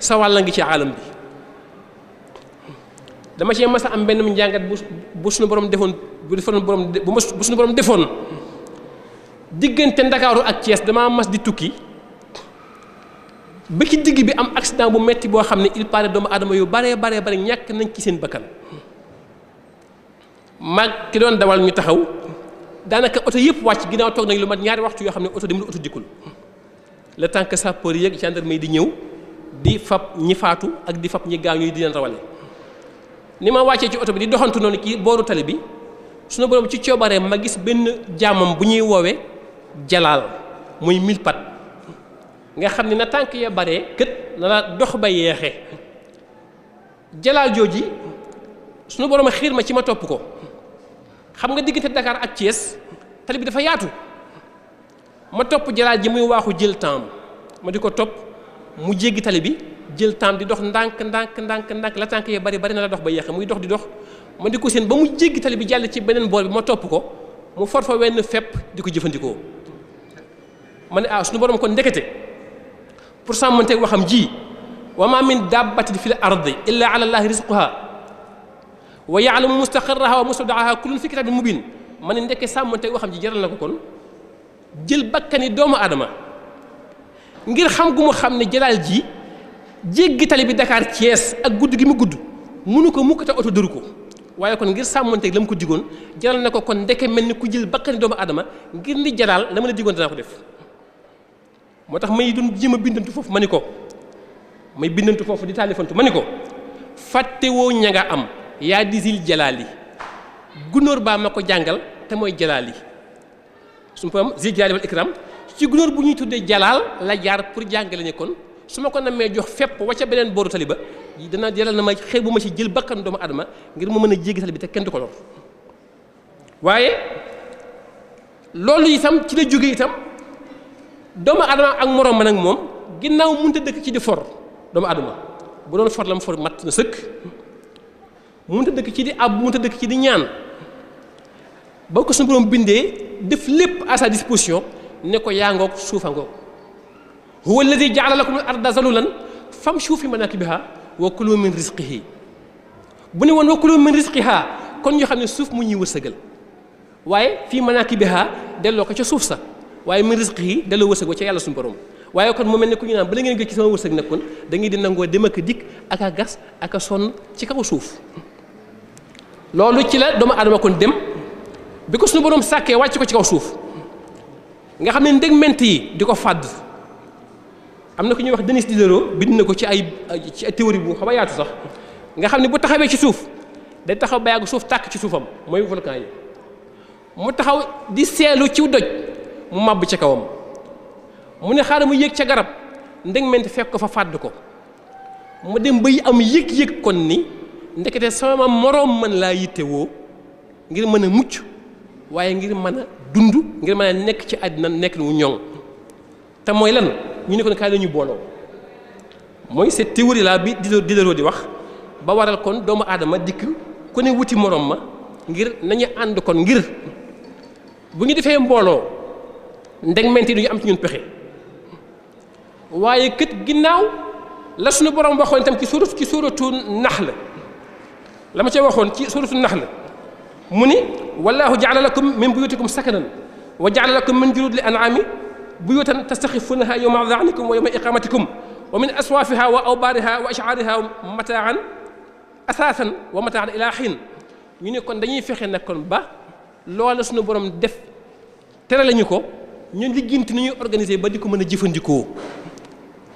S2: sa wàll ngi ci aalam bi dama ci mas a am benn njàngat bu suñu borom defoon bu suñu borom defoon diggante Ndakaaru ak Thiès damaa mas di tukki ba ci digg bi am accident bu metti boo xam ne il paraît doomu aadama yu bare ñàkk nañ ci seen bakkan mag ki doon dawal ñu taxaw daanaka oto yëpp wàcc ginnaaw toog nañ lu mat ñaari waxtu yoo xam ne oto demul oto dikkul le temps que sapeur yeeg gendarme yi di ñëw di fab ñi faatu ak di fab ñi gaañu yi di leen rawale ni ma wàccee ci oto bi di doxantu noonu kii booru tali bi sunu borom ci coobaree ma gis benn jaamam bu ñuy woowee jalaal muy mille pat nga xam ne na tànk ya baree kët na la dox ba yeexee jalaal jooji sunu borom a xiir ma ci ma topp ko xam nga diggante Dakar ak Thiès tali bi dafa yaatu ma topp jalaal ji muy waaxu jël temps ma di ko topp mu jéggi tali bi jël temps di dox ndànk la tànk ya bari na la dox ba yeexe muy dox di dox ma di ko seen ba mu jéggi tali bi jàll ci beneen boor bi ma topp ko mu for fa wenn fepp di ko jëfandikoo ma ne sunu borom kon ndekete pour sàmmanteeg waxam ji wa ma min dabbatin fil ardi illa ala llahi rizquha wa ya'lamu mustaqarraha wa mustawda'aha kullun fi kitabin mubin ma ne ndekke sàmmanteeg waxam ji jaral na ko kon jël bakkani doomu aadama ngir xam gu mu xam ne jalaal ji jéggi tali bi Dakar Thiès ak gudd gi mu gudd mënu ko mukk te oto dëru ko waaye kon ngir sàmmanteeg la mu ko digoon jaral na ko kon ndeke mel ni ku jël bakkani doomu aadama ngir ni jalaal la ma la digoon danaa ko def moo tax may doon jéem a bindantu foofu ma ni ko may bindantu foofu di taalifantu ma ni ko fàttewoo ña nga am yaa di zil jalaali gunóor baa ma ko jàngal te mooy jalaal yi suñu borom zil jalaali wal ikram ci gunóor bu ñuy tuddee jalaal la jaar pour jàngale ne kon su ma ko namee jox fépp wacca beneen booru tali ba dana jaral na ma xeer bu ma ci jël bakkan doomu adama ngir mu mën a jéggi tali bi te kenn du ko lor waaye loolu itam ci la jóge itam doomu adama ak moroom ma nag moom ginnaaw mënut a dëkk ci di for doomu adama bu doon for la mu for matt na sëkk mënut a dëkk ci di ab mënut a dëkk ci di ñaan boo ko suñu borom bindee def lépp à sa disposition ne ko yaa ngoog suufa ngoog huwa alladi jaala lakum al arda zalulan famshu fi manakibiha wa kulu min rizqihi bu ne woon wa kulu min rizqiha kon ñoo xam ne suuf mu ñuy wërsëgal waaye fii manakibiha delloo ko ca suuf sa waaye min rizqihi delloo wërsëg wa ca yàlla suñu borom waaye kon mu mel ne ku ñu naan bala ngeen gis ci sama wërsëg nag kon da ngay di nangoo dem ak a dikk ak a gas ak a sonn ci kaw suuf loolu ci la doomu aadama kon dem bi ko suñu borom sàkkee wàcc ko ci kaw suuf nga xam ne ndegment yi di ko fàdd am na ku ñuy wax Denis Diderot bind na ko ci ay théorie bu xaw a yaatu sax nga xam ne bu taxawee ci suuf day taxaw ba yàgg suuf tàkk ci suufam mooy volcan yi mu taxaw di seelu ci doj mu màbb ca kawam mu ne xaaral mu yéeg ca garab ndegment fekk ko fa fàdd ko mu dem bay am yëg-yëg kon ni ndekete sama moroom mën laa yittewoo ngir mën a mucc waaye ngir mën a dund ngir mën a nekk ci àddina nekk wu ñoŋ te mooy lan ñu ne ko ne kaay la ñu booloo mooy cette théorie là bi Diderot di wax ba waral kon doomu aadama dikk ku ne wuti moroom ma ngir nañu ànd kon ngir bu ñu defee mbooloo ndegment yi du ñu am ci ñun pexe waaye kët ginnaaw la suñu borom waxoon itam ci suuratu Nahl la ma ca waxoon ci suuratu Nahl mu ni wallahu jaala lakum min buyutikum sakanan wa jaala lakum min juludi l an'ami buyutan tastaxifunaha yawma da'nikum wa yawma iqamatikum wa min aswafiha wa awbariha wa ash'ariha mataan asaasan wa mataan ila xiin ñu ne kon dañuy fexe nag kon ba loola suñu borom def tere lañu ko ñu liggéenti ni ñuy organiser ba di ko mën a jëfandikoo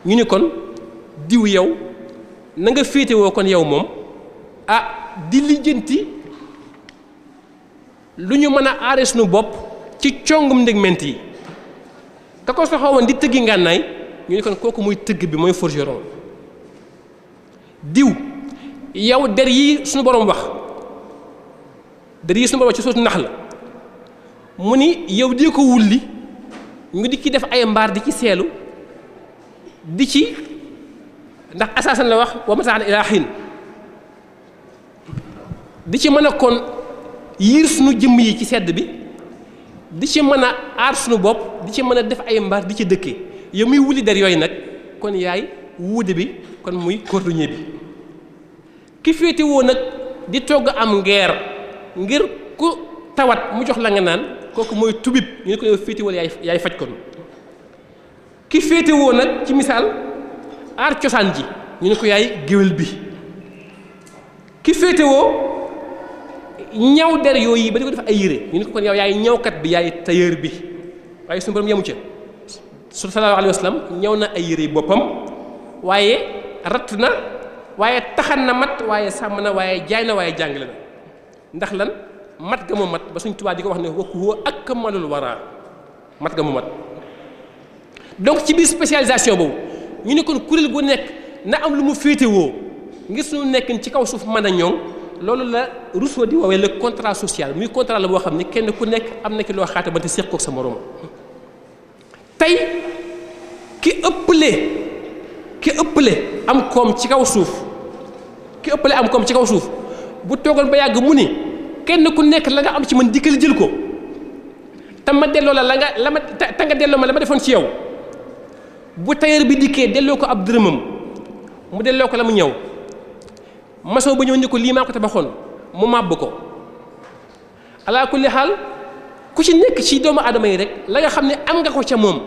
S2: ñu ni kon diw yow na nga féetewoo kon yow moom di lijjanti lu ñu mën a aare suñu bopp ci congum ndegment yi ka ko soxla woon di tëggi ngànnaay ñu ne kon kooku muy tëgg bi mooy forgeron diw yow der yi suñu borom wax der yi suñu borom wax ci sootu nax la mu ni yow di ko wulli ñu di ci def ay mbaar di ci seelu di ci ndax asaasan la wax wa mataan ilaa xiin di ci mën a kon yiir suñu jëmm yi ci sedd bi di ci mën a aar suñu bopp di ci mën a def ay mbaar di ci dëkkee yow muy wuli der yooyu nag kon yaay wuude bi kon muy cordonnier bi ki féete woo nag di togg am ngeer ngir ku tawat mu jox la nga naan kooku mooy tubib ñu ne ko yow féete woo yaay faj kon ki féete woo nag ci misaal aar cosaan ji ñu ne ko yaay géwél bi ki féete woo ñaw der yooyu ba di ko def ay yére ñu ne ko kon yow yaay ñawkat bi yaay tailleur bi waaye suñu borom yemu ca sallallahu alayhi wa sallam ñaw na ay yére yi boppam waaye ratt na waaye taxan na mat waaye sàmm na waaye jaay na waaye jàngale na ndax lan mat ga mu mat ba suñ tubaab di ko wax ne wa huwa akmalul wara mat ga mu mat donc ci biir spécialisation boobu ñu ne kon kuréel gu nekk na am lu mu féetewoo ngir suñu nekkin ci kaw suuf mën a ñoŋ loolu la Rousseau di woowee le contrat social muy contrat la boo xam ne kenn ku nekk am na ki loo xaata ba te séq koog sa moroom tey ki ëpple am koom ci kaw suuf bu toogoon ba yàgg mu ni kenn ku nekk la nga am ci man dikkal jël ko te ma delloo la ma te nga delloo ma la ma defoon ci yow bu tailleur bi dikkee delloo ko ab dërëmam mu delloo ko la mu ñëw maçon ba ñëw ni ko lii maa ko tabaxoon mu màbb ko alaa kulli xaal ku ci nekk ci doomu aadama yi rek la nga xam ne am nga ko ca moom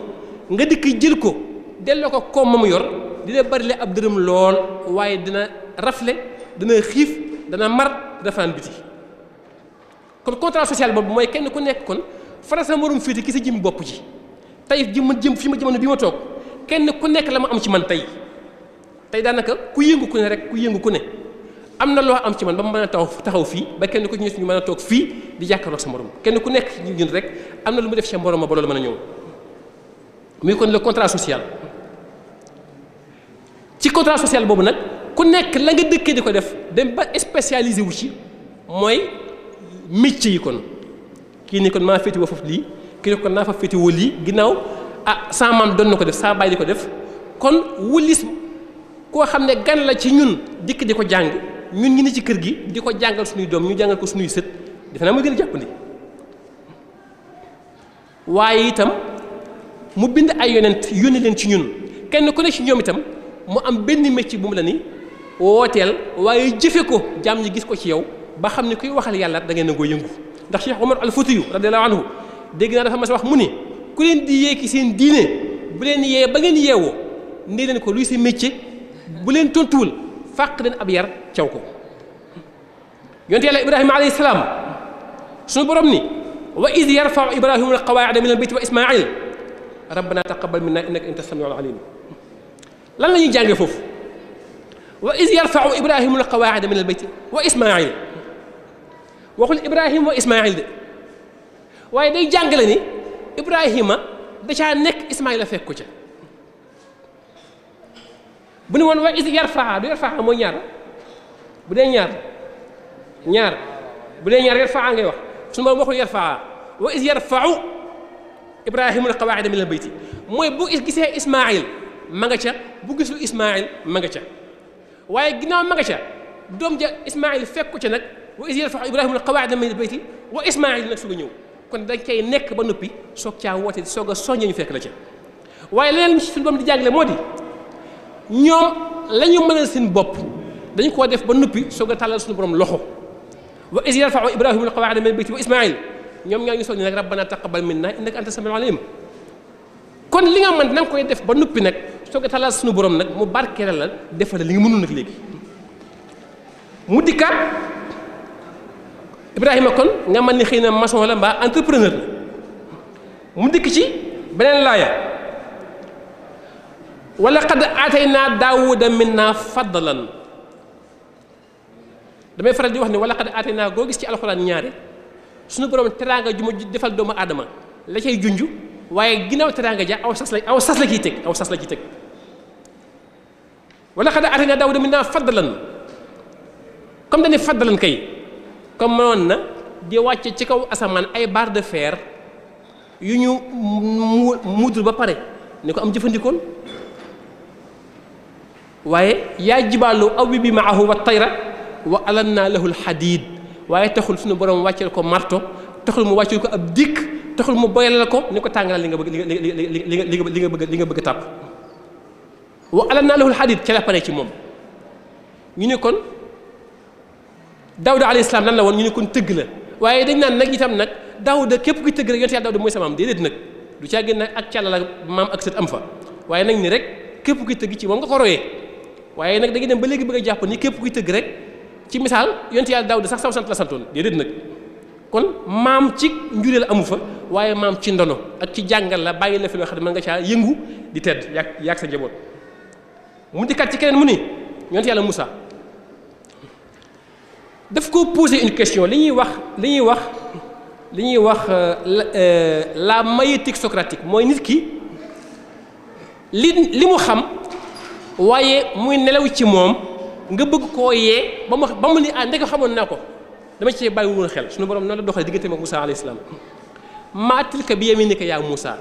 S2: nga dikk jël ko delloo ko koom ma mu yor dina bari le ab dërëm lool waaye dina rafle dina xiif dana mar dina fanaan biti kon contrat social boobu mooy kenn ku nekk kon fara sa morom féete ki sa jëm bopp ji tey jëm fi ma jamono bi ma toog kenn ku nekk la ma am ci man tey daanaka ku yëngu ku ne am na loo am ci man ba mu mën a taxaw fii ba kenn ku ci ñu mën a toog fii di jàkkaarloog sa morom kenn ku nekk ñun rek am na lu mu def ci morom ma ba loolu mën a ñëw muy kon le contrat social. ci contrat social boobu nag ku nekk la nga dëkkee di ko def dem ba spécialisé wu ci mooy métier yi kon kii ni kon maa féeti woo foofu lii kii ni kon naa fa féeti woo lii ginnaaw sa maam doon na ko def sa baay di ko def kon wulis koo xam ne gan la ci ñun dikk di ko jàng ñun ñi ni ci kër gi di ko jàngal suñuy doom ñu jàngal ko suñuy sët defe naa muy gën a jàppandi waaye itam mu bind ay yonent yónni leen ci ñun kenn ku ne ci ñoom itam mu am benn métier bu mu la ni wooteel waaye jëfe ko jàmm ñi gis ko ci yow ba xam ne kuy waxal yàlla da ngeen nangoo yëngu ndax Cheikh Omar al Foutiyou radiyallahu anhu dégg naa dafa mas wax mu ni ku leen di yee ki seen diine bu leen yee ba ngeen yeewoo nee leen ko luy sa métier bu leen tontuwul fàq leen ab yar caw ko yonte yàlla Ibrahima alayhi salaam suñu borom ni wa id yarfau ibrahimu al qawaida min al bayti wa ismail rabbana taqabbal minna innaka anta samiul alim lan la ñuy jàngee foofu wa iz yarfau ibrahimu al qawaida min al bayt wa ismail waxul ibrahima wa ismail de waaye day jàngale ni ibrahima da caa nekk ismaila fekk ko ca bu ne woon wa iz yarfaa du yarfaa mooy ñaar bu dee ñaar bu dee ñaar yarfaa ngay wax su ma waxul yarfaa wa iz yarfau ibrahimu al qawaida min al bayt mooy bu gisee ismail ma nga ca bu gisul ismail ma nga ca waaye ginnaaw ma nga ca doom ja ismail fekk ko ca nag wa iz yarfa'u ibrahima al qawaa'ida min al bayti wa ismail nag soog a ñëw kon dañ cay nekk ba noppi soog caa woote soog a soññee ñu fekk la ca waaye leneen suñu borom di jàngale moo di ñoom la ñu mënal seen bopp dañu koo def ba noppi soog a tàllal suñu borom loxo wa iz yarfa'u ibrahima al qawaa'ida min al bayti wa ismail ñoom ñaa ngi soog ni nag rabbana taqabbal minna innaka anta samiul alim kon li nga mën na nga koy def ba noppi nag soog a talal suñu borom nag mu barkeelal la defal li nga mënul nag léegi mu dikkaat Ibrahima kon nga mën ni xëy na maçon la mbaa entrepreneur la mu dikk ci beneen laaya wala qad aataynaa daawuda minna fadlan damay faral di wax ne wala qad aataynaa goo gis ci alxuraan ñaare suñu borom teraanga ju ma defal doomu aadama la cay junj waaye ginnaaw teraanga ja aw sas la ciy teg wala qad aataynaa daawuda minnaa fadlan comme dañuy fadlan kay comme mënoon na di wàcce ci kaw asamaan ay barre de fer yu ñu muudul ba pare ni ko am jëfandikoon waaye yaa jibaalu awwi bi maahu wa tayra wa alannaa lahu alxadiid waaye taxul suñu borom wàcceel ko marto taxul mu wàcceel ko ab dikk taxul mu boyalal ko ni ko tàngalal li nga bëgg a tàpp wa alannaa lahu alxadiid ca la pare ci moom ñu ne kon Daawuda alayhi salaam lan la woon ñu ne kon tëgg la waaye dañ naan nag itam nag Daawuda képp kuy tëgg rek yonent Yàlla Daawuda mooy sa maam déedéet nag du caa gën nag ak càlla la maam ak sët am fa waaye nag ni rek képp kuy tëgg ci moom nga ko royee waaye nag da ngay dem ba léegi bëgg a jàpp ni képp kuy tëgg rek ci misaal yonent Yàlla Daawuda sax saw sant la santoon déedéet nag kon maam ci njureel amu fa waaye maam ci ndono ak ci jàngal la bàyyi la fi loo xam ne mën nga caa yëngu di tedd yaag sa njaboot mu dikkaat ci keneen mu ni yonent Yàlla Moussa daf ko poser une question li ñuy wax la maïeutique socratique mooy nit ki li mu xam waaye muy nelaw ci moom nga bëgg koo yee ba mu ni ndeke xamoon naa ko dama ci bàyyi woon xel suñu borom noonu la doxalee diggante ak Moussa alayhi salaam maa tilka bi yaminika yaa Moussa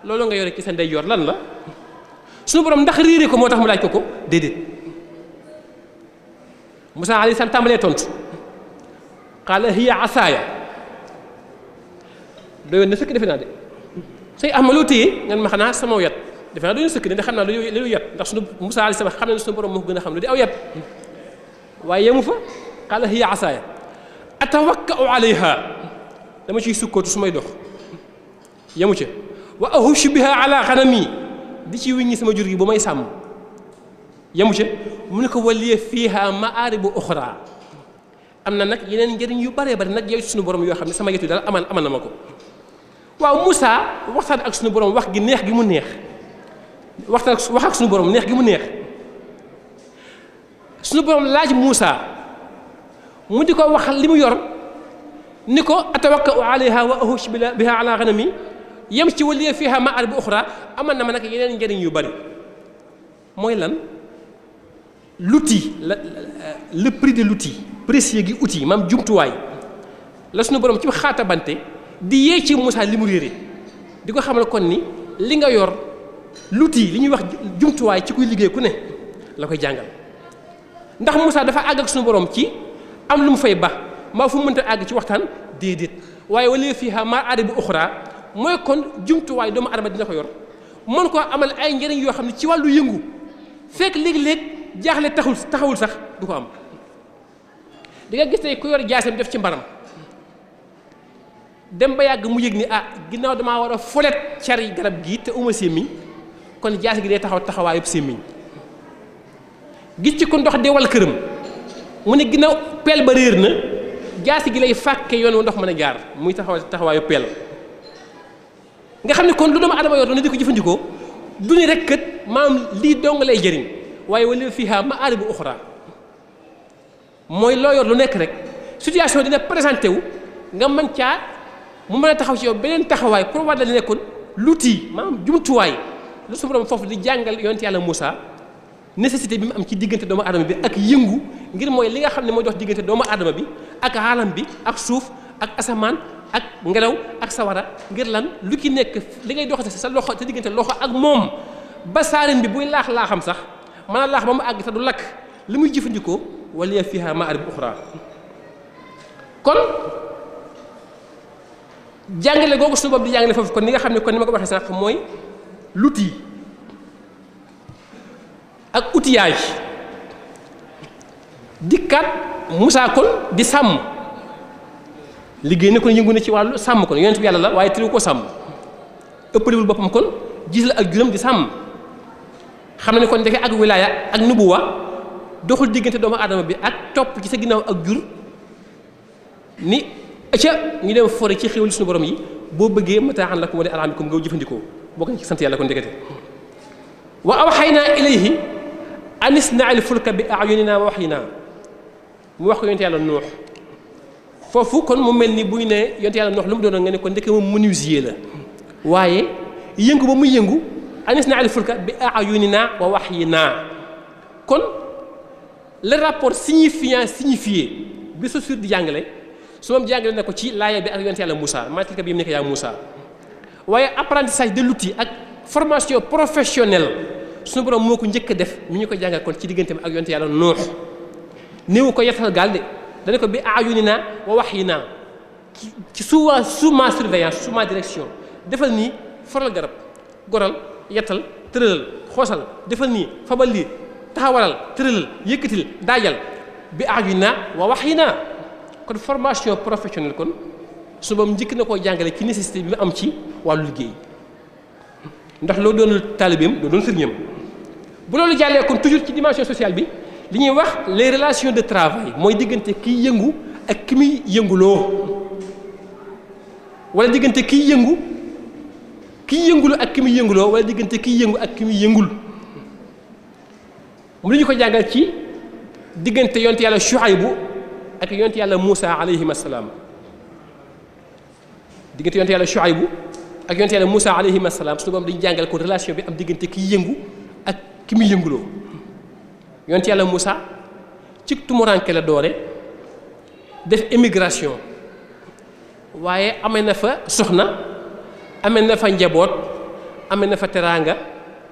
S2: loolu nga yore ci sa ndeyjoor lan la suñu borom ndax riire ko moo tax mu laaj ko déedéet. Moussa alayhi salaam tàmbalee tontu qaala hiya asaaya doyoon na sëkk defe naa de say ahma loo téye ngeen ma xanaa sama yat defe naa doyoon sëkk de ndax xam naa lu yat ndax suñu Moussa alayhi salaam xam na ne suñu borom moo ko gën a xam lu di aw yat waaye yemu fa qaala hiya asaaya atawakka'u alayha dama ciy sukkootu su may dox yemu ca wa ahushu biha ala xanami di ci wiññi sama jur gi bu may sàmm yemu ca mu ne ko waliya fiiha maaribu uxra am na nag yeneen njëriñ yu bëree bëri nag yow suñu borom yoo xam ne sama yetu daal amal na ma ko waaw Moussa waxtaan ak suñu borom wax gi neex gi mu neex wax ak suñu borom neex gi mu neex suñu borom laaj Moussa mu di ko waxal li mu yor ni ko atawakkau alayha wa ahush biha ala ghanami yem ci waliya fiha ma'arib ukhra amal na ma nag yeneen njëriñ yu bari mooy lan l'outil le prix de l'outil précieux gi outil maam jumtuwaay la suñu borom ci xaatabante di yee ci Moussa li mu réere di ko xamal kon ni li nga yor l'outil li ñuy wax jumtuwaay ci kuy liggéey ku ne la koy jàngal ndax Moussa dafa àgg ak suñu borom ci am lu mu fay ba maa fu mu mënta àgg ci waxtaan déedéet waaye wala fiha ma'arib ukhra mooy kon jumtuwaay doomu adama dina ko yor mën koo amal ay njëriñ yoo xam ne ci wàllu yëngu fekk léeg-léeg jaaxle taxawul sax du ko am di nga gis tey ku yor jaaseem def ci mbaram dem ba yàgg mu yëg ni ginnaaw damaa war a folet cari garab gi te uma sémmiñ kon jaase gi day taxawaayub sémmiñ gis ci ko ndox dee wal këram mu ne ginnaaw peel ba réer na jaase gi lay fàkke yoon wa ndox mën a jaar muy taxawaayu peel nga xam ne kon lu doomu adama yor doon di ko jëfandikoo du ni rek kat maam lii dong lay jëriñ waaye wala fiha ma'arib ukhra mooy loo yor lu nekk rek situation dina présenté wu nga mën caa mu mën a taxaw ci yow beneen taxawaay pour war la di nekkoon l'outil maanaam jumtuwaay lu su borom foofu di jàngal yonent yàlla Moussa nécessité bi mu am ci diggante doomu adama bi ak yëngu ngir mooy li nga xam ne mooy dox diggante doomu adama bi ak aalam bi ak suuf ak asamaan ak ngelaw ak sawara ngir lan lu ki nekk li ngay doxate sa loxo te diggante loxo ak moom ba saareen bi buy laax-laaxam sax mën a laax ba mu àgg te du lakk li muy jëfandikoo wala fiha ma'arib ukhra kon jàngale googu suñu bopp di jàngale foofu kon ni nga xam ne kon ni ma ko waxee sànq mooy l'outil ak outillage dikkaat Moussa kon di sàmm liggéey na kon yëngu na ci wàllu sàmm kon yonent bi yàlla la waaye tëriwu ko sàmm ëppaliwul boppam kon gis la ak juróom di sàmm xam na ne kon ndeke ak wilaaya ak nubuwa doxul diggante doomu aadama bi ak topp ci sa ginnaaw ak jur ni ca ñu dem fore ci xéwal suñu borom yi boo bëggee mataaxan lakum wa li an'aamikum nga jëfandikoo bokk na ci sant yàlla kon ndekete wa awhaynaa ilayhi an isna'il fulka bi a'yuninaa wa wahyinaa mu wax ko yonent yàlla Nuux foofu kon mu mel ni buy ne yonent yàlla Nuux lu mu doon nga ne ko ndeke moom menuisier la waaye yëngu ba muy yëngu an isna'il fulka bi a'yuninaa wa wahyinaa kon le rapport signifié bi sa sur di jàngale su moom jàngale na ko ci laaya bi ak yonent yàlla Moussa maa tilka bi yamiinika yaa Moussa waaye apprentissage de l'outil ak formation professionnelle suñu borom moo ko njëkk a def mi ñu ko jàngal kon ci digganteem ak yonent yàlla Nuux néewu ko yettal gaal de dana ko bi a'yuninaa wa wahyinaa ci sous ma surveillance sous ma direction defal nii foral garab goral yettal tëralal xoosal defal nii fabal lii taxawalal tëralal yëkkatil daajal bi a'yuninaa wa wahyinaa kon formation professionnelle kon su bam njëkk na koo jàngale ci nécessité bi mu am ci wàllu liggéey ndax loo doonul taalibeem loo doon sëriñam bu loolu jàllee kon toujours ci dimension sociale bi li ñuy wax les relations de travail mooy diggante kiy yëngu ak ki muy yënguloo wala diggante kiy yëngulu ak ki muy yënguloo wala diggante kiy yëngu ak ki muy yëngul mu li ñu ko jàngal ci diggante yonent yàlla Shuaybu ak yonent yàlla Moussa alayhim assalaam diggante yonent yàlla Shuaybu ak yonent yàlla Moussa alayhim assalaam suñu borom dañu jàngal ko relation bi am diggante kiy yëngu ak ki muy yënguloo yonent yàlla Moussa ci tumuranke la doore def émigration waaye amee na fa soxna amee na fa njaboot amee na fa teraanga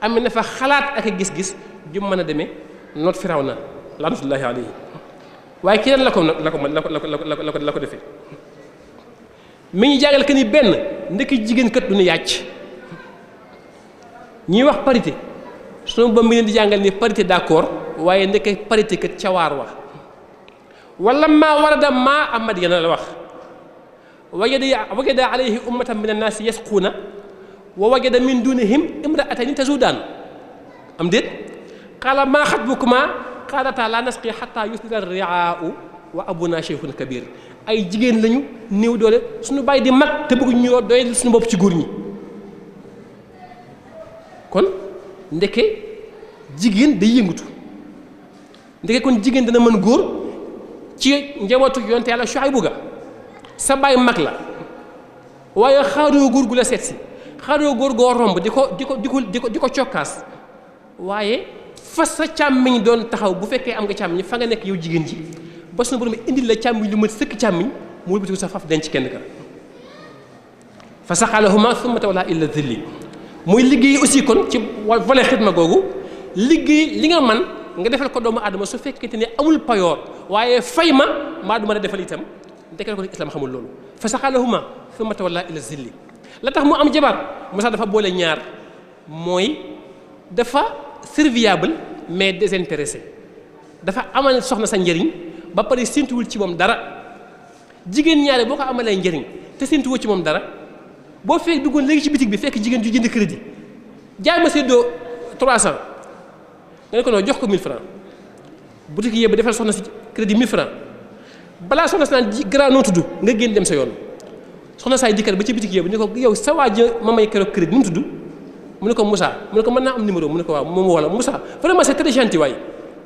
S2: amee na fa xalaat ak gis-gis ju mën a demee noot Firawna laanatullaahi alayhi waaye ki lan la ko defee mi ngi jàngal que ni benn ndekki jigéen kat du ñu yàcc ñuy wax parité sunu ba mi leen di jàngal ni parité d'accord waaye ndekki parité kat ca waar wa wala maa warada maa a Madyana la wax wajada alayhi ummatan min annaasi yasquuna wa wajada min dunihim imra'atayni tazudaan am déet qaala maa xatbukumaa qaalataa laa nasqii hattaa yusdira ar-ri'aa'u wa abunaa shaykhun kabiir ay jigéen lañu néew doole suñu bàyyi di mag te bëgg ñoo doy suñu bopp ci góor ñi kon ndeke jigéen day yëngatu ndeke kon jigéen dana mën góor ci njabootu yonte yàlla Shuaybu ga sa baay mag la waaye xaaroo góor gu la seet si xaaroo góor goo romb di ko cokkaas waaye fa sa càmmiñ doon taxaw bu fekkee am nga càmmiñ fa nga nekk yow jigéen ji ba suñu borom indil la càmmiñ lu mat sëkk càmmiñ mu wëlbatiku sa faf denc kenn ka fa saqaa lahumaa thumma tawallaa ila dhilli muy liggéey aussi kon ci volet xidma googu liggéey li nga man nga defal ko doomu aadama su fekkente ne amul payoor waaye fay ma maa du mën a defal itam ndekete ko islam xamul loolu fa saqaa lahumaa thumma tawallaa ila dhilli la tax mu am jabar Moussa dafa boole ñaar mooy dafa serviable mais désintéressé dafa amal soxna sa njëriñ ba pare séntuwul ci moom dara jigéen ñaare boo ko amalee njëriñ te séntuwoo ci moom dara boo fekk duggoon léegi ci bitig bi fekk jigéen ju jënd crédit jaay ma séddoo 300 nga ne ko noonu jox ko 1000 francs boutique yëpp defal soxna si crédit 1000 francs balaa soxna si naan grand noo tudd nga génn dem sa yoon soxna saay dikkat ba ci bitig yëpp ni ko yow sa waa ji ma may keroog crédit nu mu tudd mu ne ko Moussa mu ne ko mën naa am numéro mu ne ko waaw moom wala Moussa vraiment c'est très gentil waay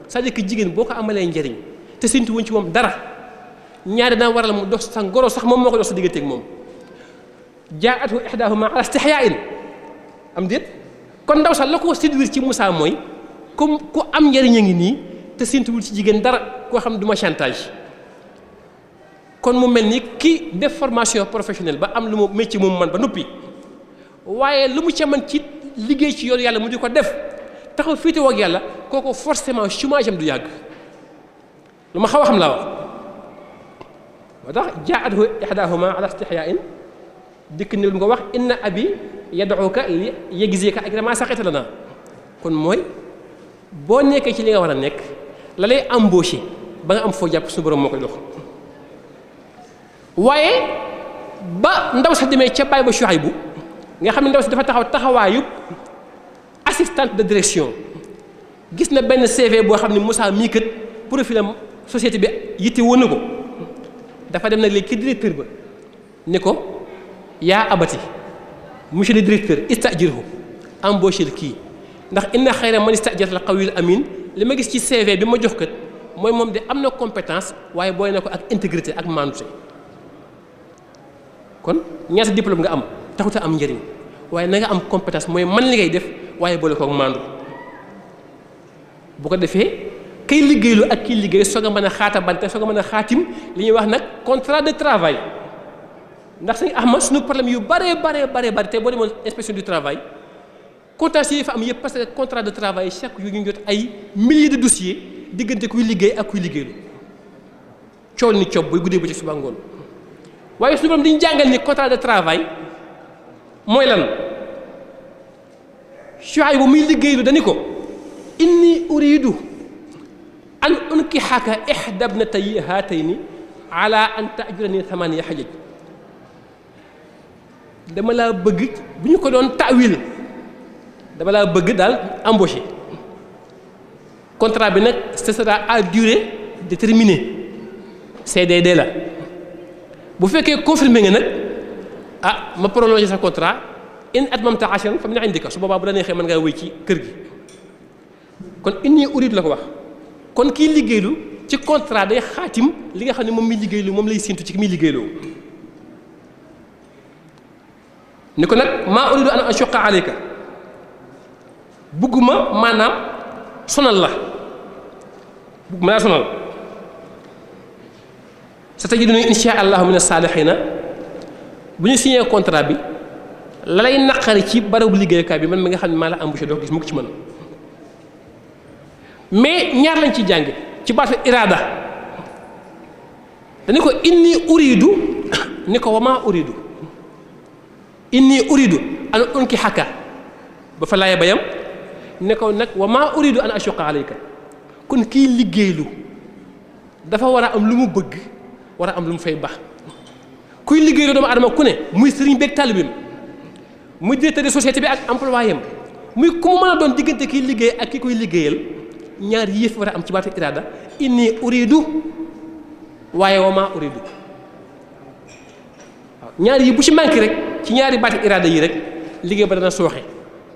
S2: c'est-à-dire que jigéen boo ko amalee njëriñ te séntu wuñ ci moom dara ñaari daan waral mu dox sa ngoro sax moom moo ko dox sa digganteeg moom jaa'athu ihdaahuma ala istihyaa'in am déet kon ndaw sax la ko séduire ci Moussa mooy comme ku am njëriñ a ngi nii te séntuwul ci jigéen dara koo xam du ma chantage kon mu mel ni ki def formation professionnelle ba am lu mu métier moom man ba noppi waaye lu mu ca man ci liggéey ci yoonu yàlla mu di ko def taxaw féetewoo ak yàlla kooku forcément chômage am du yàgg lu ma xaw a xam laa wax moo tax jaa'athu ihdaahuma ala istihyaa'in dikk ni lu nga wax inna abi yad'uka li yajzika ajra ma saqita lana kon mooy boo nekkee ci li nga war a nekk la lay embauché ba nga am foo jàpp suñu borom moo koy dox waaye ba ndaw sax demee ca baay ba Shuaybu nga xam ne ndaw si dafa taxaw taxawaayu assistante de direction gis na benn CV boo xam ne Moussa mii kat profilam société bi yitte woon na ko dafa dem nag léegi ki directeur ba ni ko yaa abati monsieur le directeur istajirhu embauché kii ndax inna xayra man istajarta al qawiyul amin li ma gis ci CV bi ma jox kat mooy moom de am na compétence waaye booy na ko ak intégrité ak mandute kon ñaata diplôme nga am taxut a am njëriñ waaye na nga am compétence mooy man li ngay def waaye boole koog mandu bu ko defee kay liggéeylu ak kiy liggéey soog a mën a xaatabante soog a mën a xaatim li ñuy wax nag contrat de travail ndax sëñ Ahmad suñu problème yu bare te boo demoon inspection du travail contentieux yi fa am yëpp parce que contrat de travail chaque yu ñu jot ay milliers de dossiers diggante kuy liggéey ak kuy liggéeylu coow ni coob buy guddee ba ci suba ngoon waaye suñu borom diñu jàngal ni contrat de travail mooy lan Shuayb bu muy liggéeylu dañu ko inni uridu an unkihaka ihda ibnatayya haatayni ala an ta'jurani thamaniya hajaj dama laa bëgg bu ñu ko doon ta'wil dama laa bëgg daal embauché contrat bi nag ce sera à durée déterminée CDD la bu fekkee confirmé nga nag ma prolongé sa contrat in atmamta ashran fa min indika su boobaa bu la neexee mën ngaa wéy ci kër gi kon inni uridu la ko wax kon kii liggéeylu ci contrat day xaatim li nga xam ne moom mi liggéeylu moom lay séntu ci ki muy liggéeyloo ni ko nag maa uridu an ashuqqa alayka bugguma maanaam sonal la bugguma laa sonal satajiduni insha allahu min as-salihina bu ñu signé contrat bi la lay naqari ci barabu liggéeyukaay bi man mi nga xam ne maa la embauché doo gis mukk ci man mais ñaar lañ ci jàng ci baatu iraada dañu ko inni uridu ni ko wamaa uridu inni uridu an unkihaka ba fa laaya bayam ne ko nag wamaa uridu an ashuqqa alayka kon kii liggéeylu dafa war a am lu mu bëgg war a am lu mu fay baax kuy liggéeylu doomu adama ku ne muy sëriñ beeg taalibeem muy directeur de société bi ak employé am muy ku mu mën a doon diggante kiy liggéey ak ki koy liggéeyal ñaar yëf war a am ci baatu iraada inni uridu waaye wa maa uridu waaw ñaar yi bu ci manqué rek ci ñaari baatu iraada yi rek liggéey ba dana sooxe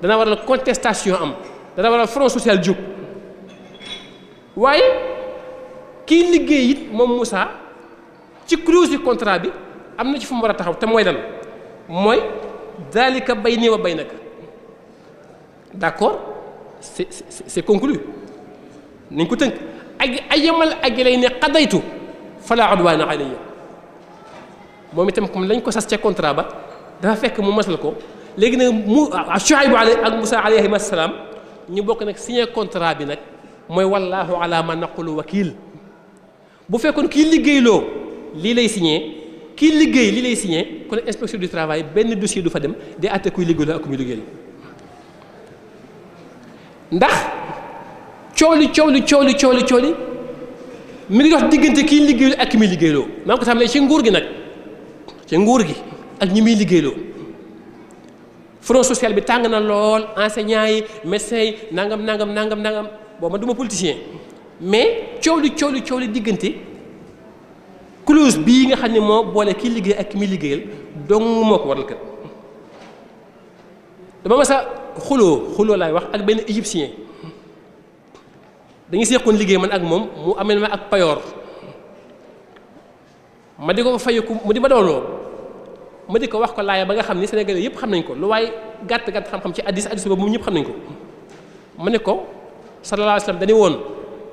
S2: dana waral contestation am dana waral front social jóg waaye kii liggéey it moom Moussa ci clause du contrat bi am na ci fu mu war a taxaw te mooy lan mooy daalika bayni wa baynaka d'accord c'est conclu nañ ko tënk ak ayamal ak lay ne qadaytu fala udwana alayya moom itam comme lañ ko sas ca contrat ba dafa fekk mu masal ko léegi nag mu Shuaybu ak Moussa alayhim assalaam ñu bokk nag signé contrat bi nag mooy wallahu ala ma naqulu wakil bu fekkoon kii liggéeyloo lii lay signé kii liggéey lii lay signé kon inspection du travail benn dossier du fa dem di àtte kuy liggéeyloo ak ku muy liggéeyal ndax coow li mi ngi dox diggante kii liggéeylu ak ki muy liggéeyloo maa ngi ko tàmbalee ci nguur gi nag ci nguur gi ak ñi muy liggéeyloo front social bi tàng na lool enseignants yi médecins yi nangam bon man du ma politicien mais coow li diggante clause bii nga xam ne moo boole kii liggéey ak ki muy liggéeyal dong moo ko waral kat dama mas a xuloo laay wax ak benn égyptien dañuy seqoon liggéey man ak moom mu amel ma ak payoor ma di ko fayeku mu di ma dooloo ma di ko wax ko laaya ba nga xam ni Sénégalais yëpp xam nañ ko lu waaye gàtt xam-xam ci addis boobu moom ñëpp xam nañ ko ma ne ko sallallahu alayhi wa sallam dañu woon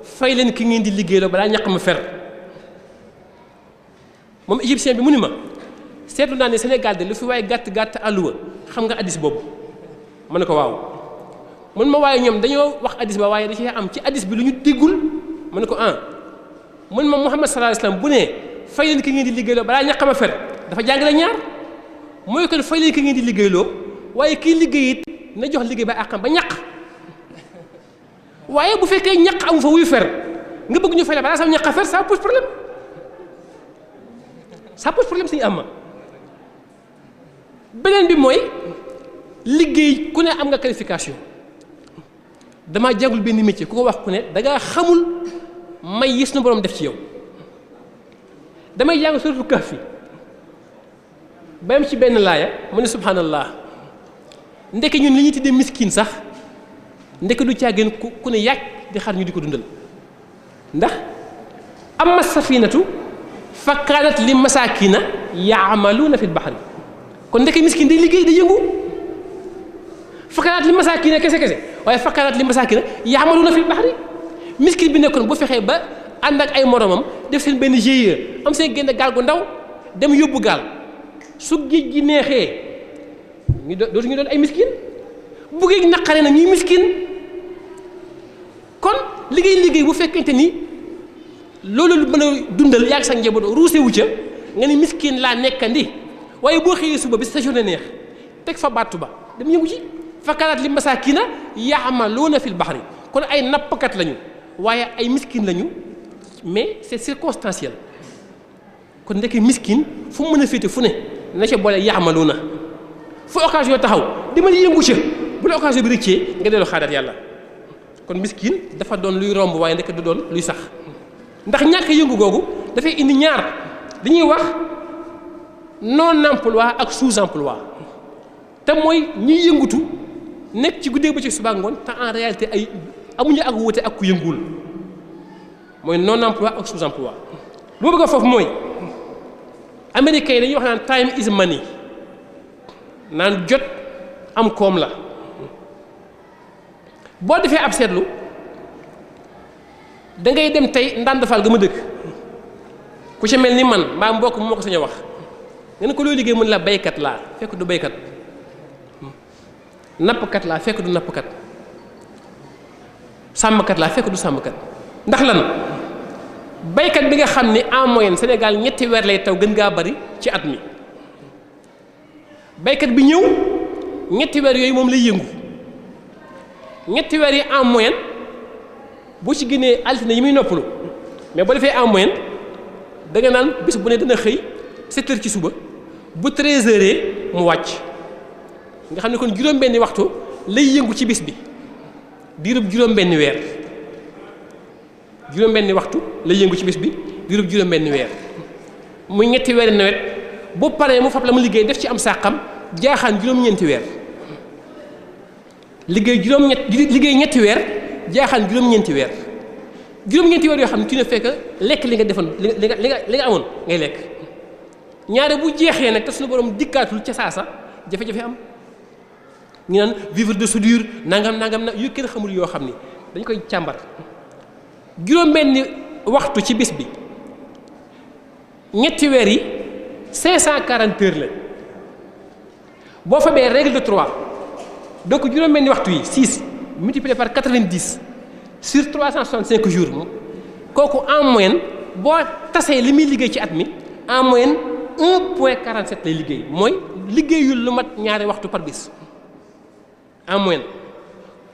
S2: fay leen ki ngeen di liggéeyloo balaa ñàq ma fer moom égyptien bi mu ni ma seetlu naa ne Sénégal de lu fi waaye gàtt àlluwa xam nga addis boobu ma ne ko waaw mun ma waaye ñoom dañoo wax addis ba waaye da ci am ci addis bi lu ñu déggul ma ne ko mun ma Muhammad sallallahu alayhi wa sallam bu ne fay leen ki ngeen di liggéeyloo balaa ñàq ma fer dafa jàngale ñaar mooy kon fay leen ki ngeen di liggéeyloo waaye kii liggéey it na jox liggéey ba àqam ba ñàq waaye bu fekkee ñàq amu fa wuy fer nga bëgg ñu fay la balaa sam ñàq a fer ça pose problème suñu am ma beneen bi mooy liggéey ku ne am nga qualification damaa jàngul benn métier ku ko wax ku ne dangaa xamul may yës na borom def ci yow damay jàng suratul kahfi bayam ci benn laaya mu ne subhanallah ndeke ñun li ñuy tuddee miskin sax ndeke du caageen ku ne yàgg di xar ñu di ko dundal ndax amma safinatu fa kaanat li masakina yaamaluuna fil bahri kon ndeke miskin day liggéey day yëngu fa kaanat li masakina kese waaye fa kaanat li masakina yaamaluuna fil bahri miskin bi nekkoon bu fexee ba ànd ak ay moromam def seen benn GIE am seen génn gaal gu ndaw dem yóbbu gaal su géej gi neexee ñu dootuñu doon ay miskin bu géej naqaree na ñuy miskin kon liggéey bu fekkente ni loolu lu mën a dundal yaa ngi sa njaboot ruuse wu ca nga ni miskin laa nekkandi waaye boo xëyee suba bi sa journée neex teg fa battu ba dem yëngu ci fakkaanaat li masaakina yaamaluuna fil bahri kon ay nappkat lañu waaye ay miskin lañu mais c'est circonstanciel kon ndeke miskin fu mu mën a féete fu ne na ca boole yaamaluuna fu occasion taxaw demal yëngu ca bu la occasion bi rëccee nga delloo xaadaat yàlla kon miskin dafa doon luy romb waaye ndeke du doon luy sax ndax ñàkk yëngu googu dafay indi ñaar dañuy wax non emploi ak sous emploi te mooy ñiy yëngutu nekk ci guddee ba ci suba ngoon te en réalité ay amuñu ak wuute ak ku yënguwul mooy non emploi ak sous emploi lu ma bëgg a foofu mooy américains yi dañuy wax naan time is money naan jot am koom la boo defee ab seetlu da ngay dem tey ndànd faal ga ma dëkk ku ci mel ni man mbaa mbokk moo ko sañ a wax nga ne ko looy liggéey mën la baykat laa fekk du baykat nappkat laa fekk du nappkat sàmmkat laa fekk du sàmmkat ndax lan baykat bi nga xam ni en moyenne Sénégal ñetti weer lay taw gën gaa bari ci at mi baykat bi ñëw ñetti weer yooyu moom lay yëngu ñetti weer yi en moyenne boo ci génnee altine yi muy noppalu mais boo defee en moyenne da nga naan bis bu ne dana xëy 7 heures ci suba bu 13 heures mu wàcc nga xam ne kon juróom-benni waxtu lay yëngu ci bis bi diirub juróom-benni weer juróom-benni waxtu lay yëngu ci bis bi diirub juróom-benni weer muy ñetti weeri nawet bu paree mu fab la mu liggéey def ci am sàqam jaaxaan juróom-ñeenti weer liggéey ñetti weer jaaxaan juróom-ñeenti weer juróom-ñeenti weer yoo xam ne tu ne fekk lekk li nga defoon li nga amoon ngay lekk ñaare bu jeexee nag te suñu borom dikkaatul ca saasa jafe-jafe am ñu naan vivre de soudure nangam na yu kenn xamul yoo xam ni dañ koy càmbar juróom-benni waxtu ci bis bi ñetti weer yi 540 heures la boo fa bee règle de 3 donc juróom-benni waxtu yi 6 multiplié par 90 sur 365 jours kooku en moyenne boo tasee li muy liggéey ci at mi en moyenne 1,47 lay liggéey mooy liggéeyul lu mat ñaari waxtu par bis en moyenne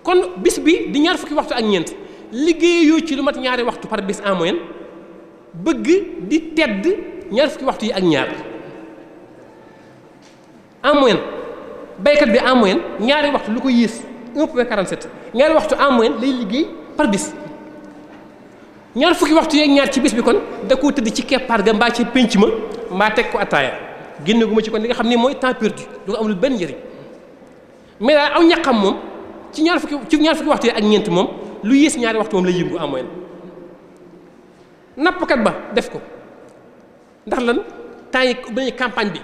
S2: kon bis bi di ñaar fukki waxtu ak ñeent liggéeyoo ci lu mat ñaari waxtu par bis en moyenne bëgg di tedd ñaar fukki waxtu yi ak ñaar en moyenne baykat bi en moyenne ñaari waxtu lu ko yées 1,47 ñaari waxtu en moyenne lay liggéey par bis ñaar fukki waxtu yeeg ñaar ci bis bi kon da koo tëdd ci keppaar ga mbaa ci pénc ma mbaa teg ko attaaya génne gu ma ci kon li nga xam ni mooy temps perdu du ko amul benn njëriñ mais daal aw ñaqam moom ci ñaar fukki waxtu yeeg ak ñeent moom lu yées ñaari waxtu moom lay yëngu en moyenne nappkat ba def ko ndax lan temps yi dañuy campagne bi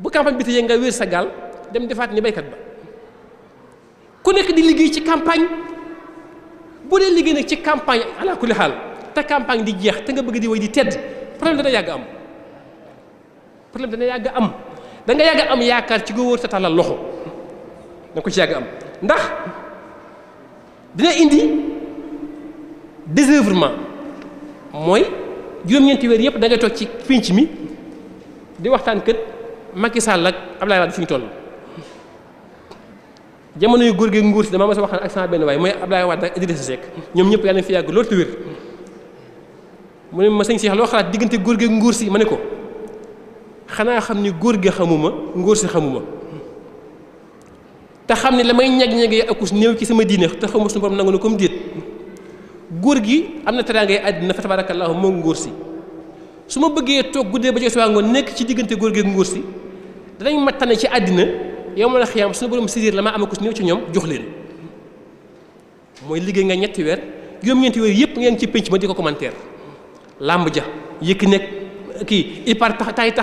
S2: bu campagne bi tëjee nga wéer sa gaal dem defaat ni baykat ba ku nekk di liggéey ci campagne bu dee liggéey nag ci campagne ala kulli xaal te campagne di jeex te nga bëgg di way di tedd problème dana yàgg am da nga yàgg am yaakaar ci góor sa tàllal loxo da ko ci yàgg am ndax dina indi désœuvrement mooy juróom-ñeenti weer yëpp da ngay toog ci pénc mi di waxtaan kët Macky Sall ak Abdoulaye Wade fi ñu toll jamono yu góor gi nguur si dama ma sa waxtaan ak sama benn waay mooy Abdoulaye Wade ak Idrissa Seck ñoom ñëpp yàlla na fi yàgg loolu te wér mu ne ma sëñ Cheikh loo xalaat diggante góor gi nguur si ma ne ko xanaa xam ni góor gi xamuma nguur si xamuma te xam ne la may ñag-ñagee akus néew ci sama diine te xamuma suñu borom nangu na comme déet góor gi am na teraangay àddina fa tabarakallahu moo nguur si su ma bëggee toog guddee ba ci waa ngoon nekk ci diggante góor gi nguur si danañ ma tane ci àddina yow ma la xiyaam suñu borom saisir la maa am akus néew ci ñoom jox leen mooy liggéey nga ñetti weer juróom-ñeenti weer yëpp ngeen ci pénc ma di ko commentaire làmb ja yëkk nekk kii il part tax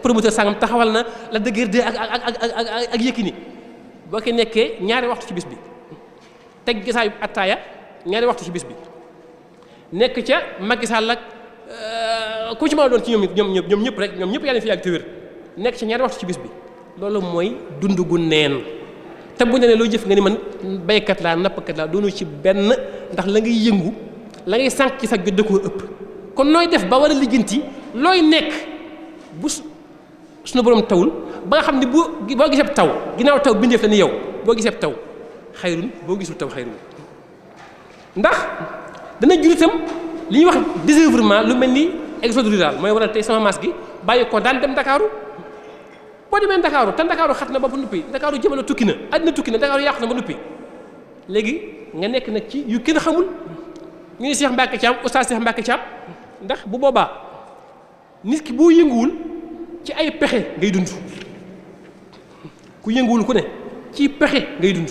S2: promoteur sangam taxawal na la dëgër de ak Yékini boo ko nekkee ñaari waxtu ci bis bi teg gisaayu attaaya ñaari waxtu ci bis bi nekk ca Macky Sall ak ku ci ma doon ci ñoom ñëpp rek ñoom ñëpp yàlla fi yàgg te wér nekk ca ñaari waxtu ci bis bi loolu mooy dund gu neen te bu ñu nee loo jëf nga ni man baykat laa nappkat laa doonu ci benn ndax la ngay yëngu la ngay sànq ci sa jot da koo ëpp kon nooy def ba war a lijjanti looy nekk bu suñu borom tawul ba nga xam ne boo gisee taw ginnaaw taw bindeef la ni yow boo gisee taw xayrun boo gisul taw xayrun ndax dana jur itam li ñuy wax désœuvrement lu mel ni exode rural mooy waral tey sama maas gi bàyyi ko daan dem Ndakaaru boo demee Ndakaaru te Ndakaaru xat na ba nuppi Ndakaaru jamono tukki na àddina tukki na Ndakaaru yàqu na ba nuppi léegi nga nekk nag ci yu kenn xamul ñu ne Cheikh Mbacke Thiam oustaz Cheikh Mbacke Thiam ndax bu boobaa nit ki boo yënguwul ci ay pexe ngay dund ku yënguwul ku ne ci pexe ngay dund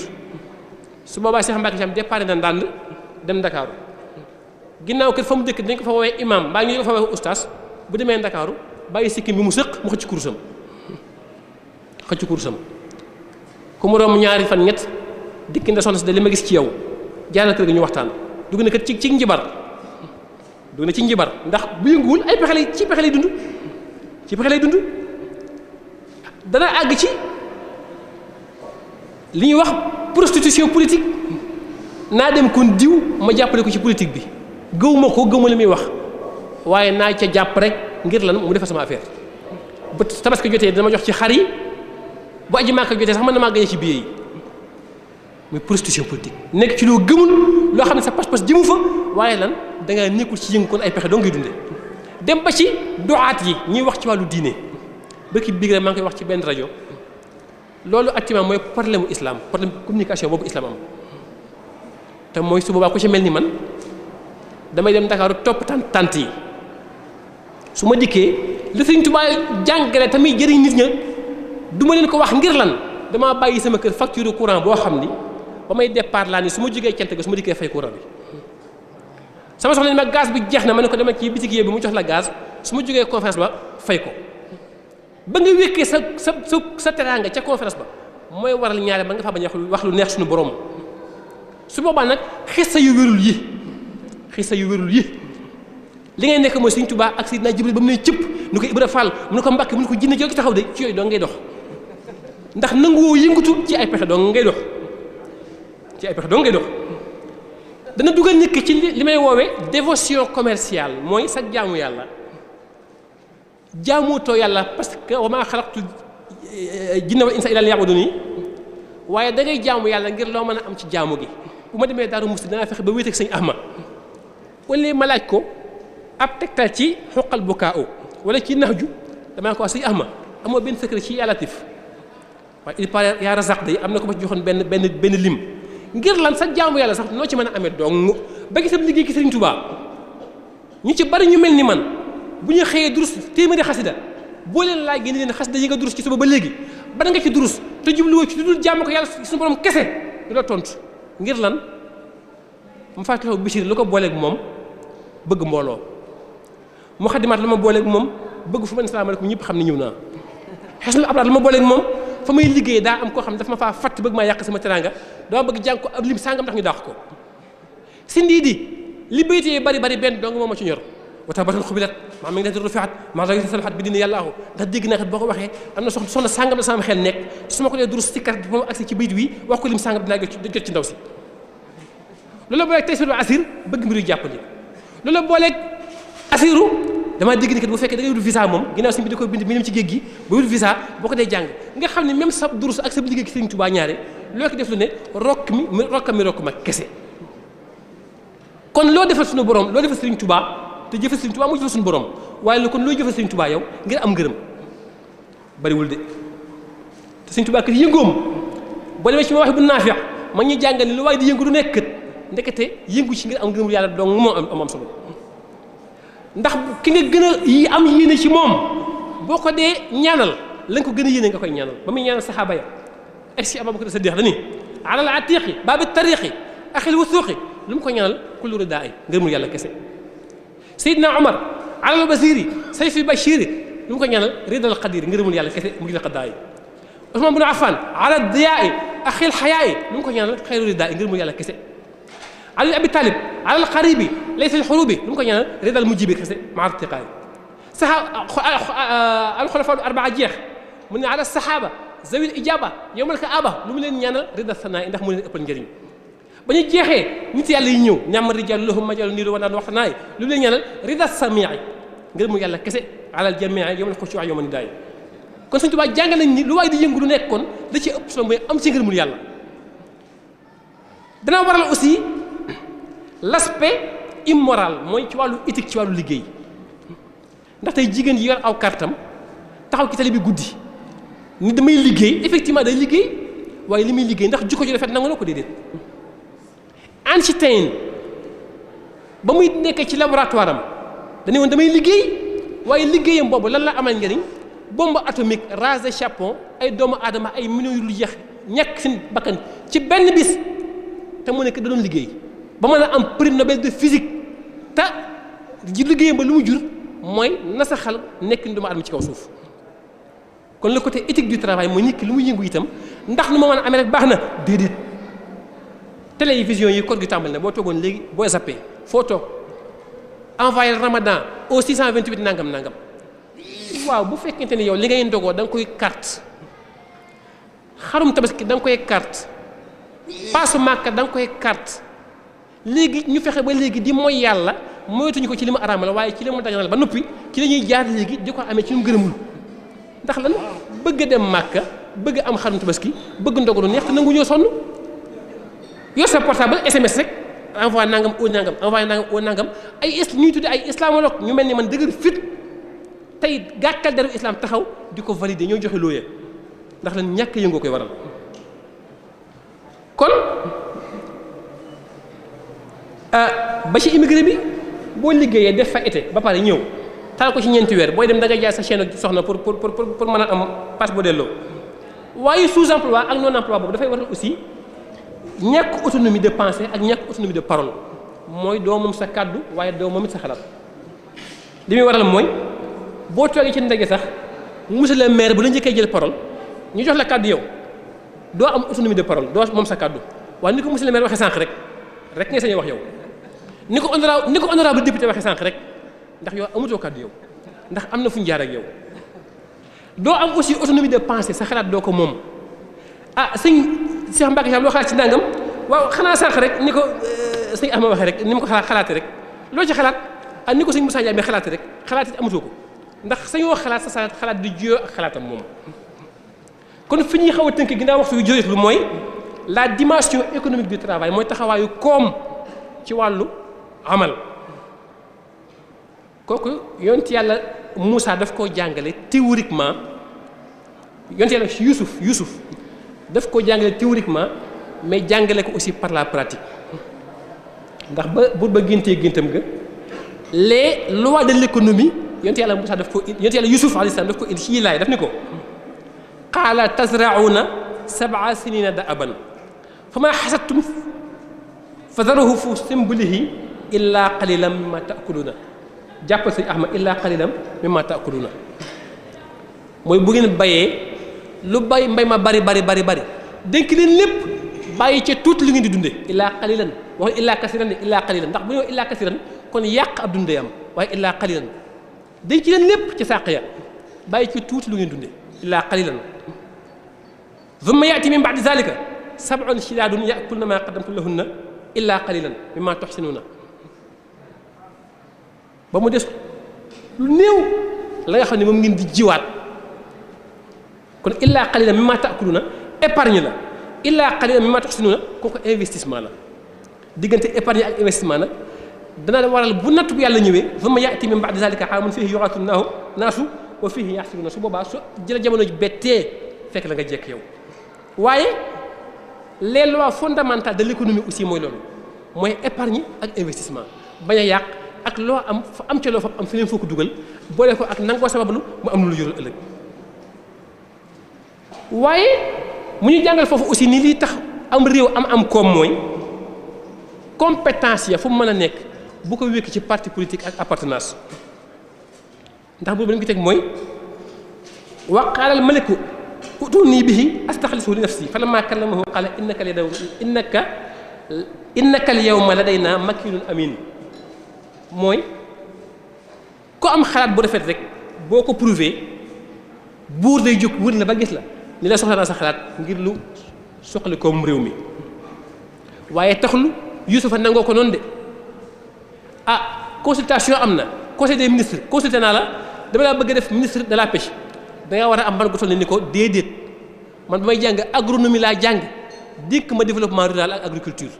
S2: su boobaa Cheikh Mbacke Thiam départ na Ndande dem Ndakaaru ginnaaw kër fa mu dëkk dañ ko fa woowee imam mbaa ñu ko fa woowee oustaz bu demee Ndakaaru bàyyi sikkim bi mu sëq mu xëcc kurusam ku mu romb ñaari fan ñett dikk na soxna si de li ma gis ci yow jaaral kër gi ñu waxtaan dugg na kat ci njibar ndax bu yënguwul ay pexe lay dund dana àgg ci li ñuy wax prostitution politique naa dem kon diw ma jàppale ko ci politique bi gëwuma li muy wax waaye naa ca jàpp rek ngir lan mu defar sama affaire ba tabaski jotee dama jox ci xar yi bu aji Màkka jotee sax mën na maa gañe ci billet yi muy prostitution politique nekk ci loo gëmul loo xam ne sa pas-pas jëmu fa waaye lan da ngaa nekkul ci yëngu kon ay pexe doo ngay dundee dem ba ci doxaat yi ñuy wax ci wàllu diine bëkki biig rek maa ngi koy wax ci benn rajo loolu actuellement mooy problème islam problème communication boobu islam am te mooy su boobaa ku ci mel ni man damay dem Ndakaaru topp tant yi su ma dikkee li Sëriñ Tuubaa jàngale tamit jëriñ nit ña du ma leen ko wax ngir lan damaa bàyyi sama kër facture courant boo xam ni ba may départ laa ni su ma jógee cant ga su ma dikkee fay courant bi sama soxna ni ma gaz bi jeex na ma ne ko dama ci bitig bi mu jox la gaz su ma jógee conférence ba fay ko ba nga wékkee sa teraanga ca conférence ba mooy waral ñaare ba nga fa bañ wax lu neex suñu borom su boobaa nag xissa yu wérul yi li ngay nekk mooy Sëriñ Tuubaa ak Seydina Jibril ba mu ne cëpp nu ko Ibra Fall mu ne ko Mbàkke mu ne ko jinne jooju taxaw de ci yooyu doo ngay dox ndax nanguwoo yëngatu ci ay pexe doo ngay dox dana dugal nit ki ci li may woowee dévotion commerciale mooy sa jaamu yàlla jaamuutoo yàlla parce que wa maa xalaqtu jinna wal insa illa liya'buduni waaye da ngay jaamu yàlla ngir loo mën a am ci jaamu gi bu ma demee Daaru Musti danaa fexe ba wéet ak sëñ Ahmad wala ma laaj ko ab tegtal ci xoqal bukaa wala ci naxju damaa ko wax sëñ Ahmad amoo benn secret ci yàlla tif waaye il paraît yaa razaq day am na ko ma ci joxoon benn lim ngir lan sax jaamu yàlla sax noo ci mën a amee dong ba gisam liggéey ki Sëriñ Tuubaa ñu ci bari ñu mel ni man bu ñu xëyee durus téeméeri xasida boo leen laaj génne leen xasida yi nga durus ci suba ba léegi bana nga ci durus te jubluwoo ci dudul jaamu ko yàlla suñu borom kese du la tontu ngir lan mu fàttali Bichir lu ko booleeg moom bëgg mbooloo mu xadimaat la ma booleeg moom bëgg fu ma ne salaamaaleykum ñëpp xam ne ñëw naa xesnul abraar la ma booleeg moom fa may liggéey daa am koo xam dafa ma faa fatt bëgg maa yàq sama teraanga dama bëgg jàng ko ab lim sàngam ndax ñu daax ko si ndii di li baytee bari benn dong moom ma ci ñor wata batan xubilat maa mi ngi leen di rufiat maa da salahat bi dina yàllaahu ndax dégg naa kat boo ko waxee am na soxna sàngam la sama xel nekk su ma ko dee durus si kat ba ma agsi ci bayt wi wax ko lim sàngam dinaa jot ci ndaw si loolu booleeg tey suru asir bëgg mbir yu jàppandi loolu booleeg asiru damaa dégg ni kat bu fekkee da ngay wut visa moom ginnaaw si bi da koy bind mi dem ci géej gi ba wut visa boo ko dee jàng nga xam ne même sa durus ak sa liggéey ki Sëriñ Tuubaa ñaare loo ko def lu ne rokk ma kese kon loo defal suñu borom loo defal Sëriñ Tuubaa te jëfal Sëriñ Tuubaa mu jëfal suñu borom waaye la kon looy jëfal Sëriñ Tuubaa yow ngir am ngërëm bariwul de te Sëriñ Tuubaa kat yëngoom boo demee ci ma waxe bu naafiq ma ñuy jàngal ni lu waaye di yëngu du nekk kat ndekete yëngu ci ngir am ngërëmul yàlla donc moo am solo ndax ki nga gën a yi am yéene ci moom boo ko dee ñaanal la nga ko gën a yéene nga koy ñaanal ba muy ñaanal saxaaba ya ak si Abubakar Sadiq dani alal atiqi baabi tariqi axil wusuqi lu mu ko ñaanal kullu ridaa ay ngërëmul yàlla kese Seydina Omar alal basiri sayfi bashiri lu mu ko ñaanal ridal qadiri ngërëmul yàlla kese mu ngi la xaddaa yi Usmaan bin Affan alal diyaa yi axil xayaa yi lu mu ko ñaanal xayru ridaa ay ngërëmul yàlla kese Ali Abi Talib alal xaribi laysa al xurubi lu mu ko ñaanal ridal mujibi kese maa irtiqaay alxulafa arbaa jeex mu ne ala saxaaba zawil ijaba yowmal kaaba lu mu leen ñaanal ridal sanaa ndax mu leen ëppal njëriñ ba ñu jeexee nit yàlla yi ñëw ñaama rijal lahum majal niiru wa naan waxtanaay lu mu leen ñaanal ridal samii ngir mu yàlla kese alal jamii yowmal xushuuc yowmal nidaay kon Sëñ Tuubaa jàngal nañ ni lu waay di yëngu lu nekk kon da ci ëpp solo mooy am ci ngërëmul yàlla dana waral aussi l'aspect immoral mooy ci wàllu éthique ci wàllu liggéey ndax tey jigéen yi yor aw kartam taxaw ci tali bi guddi ni damay liggéey effectivement day liggéey waaye li muy liggéey ndax jikko ji rafet nangu na ko déedéet Einstein ba muy nekkee ci laboratoire am dañu woon damay liggéey waaye liggéeyam boobu lan la amal njëriñ bombe atomique rasé Japon ay doomu aadama ay millions yu lu jeex ñàkk seen bakkan ci benn bis te mu nekk da doon liggéey ba mën a am prix Nobel de physique te ji liggéeyam ba lu mu jur mooy nasaxal nekk ni doomu aadama ci kaw suuf kon le côté éthique du travail mooy nit ki lu mu yëngu itam ndax nu ma mën a amee rek baax na déedéet télévision yi code gi tàmbali na boo toogoon léegi boo zappé foo toog envoyé Ramadan au 628 nangam waaw bu fekkente ni yow li ngay ndogoo da nga koy carte xarum tabaski da nga koy carte paasu màkka da nga koy carte léegi ñu fexe ba léegi di mooy yàlla moytuñu ko ci li mu araamal waaye ci li mu daganal ba noppi ci la ñuy jaar léegi di ko amee ci lu mu gërëmul ndax lan bëgg a dem màkka bëgg am xarum tabaski bëgg ndogu lu neex te nangu ñoo sonn yor sa portable SMS rek envoyé nangam au nangam envoyé nangam au nangam ay ñuy tudde ay islamologue ñu mel ni man dëgër fit tey gàkkal deru islam taxaw di ko valider ñoo joxe looyee ndax lan ñàkk yëngoo koy waral kon ba ci immigré bi boo liggéeyee def fa été ba pare ñëw taal ko ci ñeenti weer booy dem da nga jaay sa chaîne soxna pour mën a am passe boo delloo waaye sous-emploi ak non-emploi boobu dafay waral aussi ñàkk autonomie de pensée ak ñàkk autonomie de parole mooy doo moom sa kàddu waaye doo moom it sa xalaat li muy waral mooy boo toogee ci ndege sax monsieur le maire bu la njëkkee jël parole ñu jox la kàddu yow doo am autonomie de parole doo moom sa kàddu waaye ni ko monsieur le maire waxee sànq rek ngay sañ wax yow ni ko honorable député waxee sànq rek ndax yow amutoo kàddu yow ndax am na fu ñu jaar ak yow doo am aussi autonomie de pensée sa xalaat doo ko moom sëñ Cheikh Mbacke loo xalaat ci ndàngam waaw xanaa sànq rek ni ko sëñ Ahma waxee rek ni ma ko xalaatee rek loo ci xalaat ni ko sëñ Moussa Ndiaye xalaatee rek xalaat it amatoo ko ndax sañoo xalaat sa xalaat di juyoo ak xalaatam moom kon fi ñuy xaw a tënk ginnaaw waxtu yu jógeet lu mooy la dimension économique du travail mooy taxawaayu koom ci wàllu amal kooku yonent yàlla Moussa daf koo jàngale théoriquement yonent yàlla Youssouf daf koo jàngale théoriquement mais jàngale ko aussi par la pratique ndax ba géntee géntam ga les lois de l'économie yonent yàlla Moussa yonent yàlla Youssouf alayhi salaam daf ko indi ci laay daf ni ko qaala tazra'una 7 sinina da'aban fama hasadtum fadharuhu fi sunbulihi illa qalilan mimma ta'kuluna jàppal sëñ Ahmad illa qalilan mimma ta'kuluna mooy bu ngeen bayee lu bay mbay ma bari dénk leen lépp bàyyi ca tuuti lu ngeen di dunde illa qalilan wax illa kasiran ne illa qalilan ndax bu ñëw illa kasiran kon yàq ab dundee am waaye illa qalilan dénk leen lépp ci sàq ya bàyyi ci tuuti lu ngeen dunde illa qalilan thumma ya'ti min ba'di zalika 7 shidaadun ya'kulna ma qaddamtum lahunna illa qalilan mimma tuhsinuna ba mu des lu néew la nga xam ne moom ngeen di jiwaat kon illa qalilan mimma ta'kuluna épargne la illa qalilan mimma tuhsinuna kooku investissement la diggante épargne ak investissement nag dana waral bu nattu yàlla ñëwee thumma ya'ti min ba'di zalika 'aamun fiihi yughathu naasu wa fiihi yahsibuna su boobaa su jëla jamono ji bettee fekk la nga jekk yow waaye les lois fondamentales de l'économie aussi mooy loolu mooy épargne ak investissement bañ a yàq ak loo am fa am ca loo fa am fi leen foo ko dugal boole ko ak nangoo sabablu mu am lu jural ëllëg waaye mu ñu jàngal foofu aussi ni lii tax am réew am koom mooy compétence ya fu mu mën a nekk bu ko wékk ci parti politique ak appartenance ndax boobu lañ ko teg mooy wa qaala al maliku utuni bihi astaxlisuhu li nafsi falamma kallamahu qaala innaka al yawma ladayna makinun amin mooy ku am xalaat bu rafet rek boo ko prouvé buur day jóg wër la ba gis la ni la soxla naa sa xalaat ngir lu soxla koom réew mi waaye taxul Yuusufa nangoo ko noonu de consultation am na conseil des ministres consulté naa la dama laa bëgg a def ministre de la pêche danga war a am ban gu toll ni ko déedéet man ba may jàng agronomie laa jàng dikk ma développement rural ak agriculture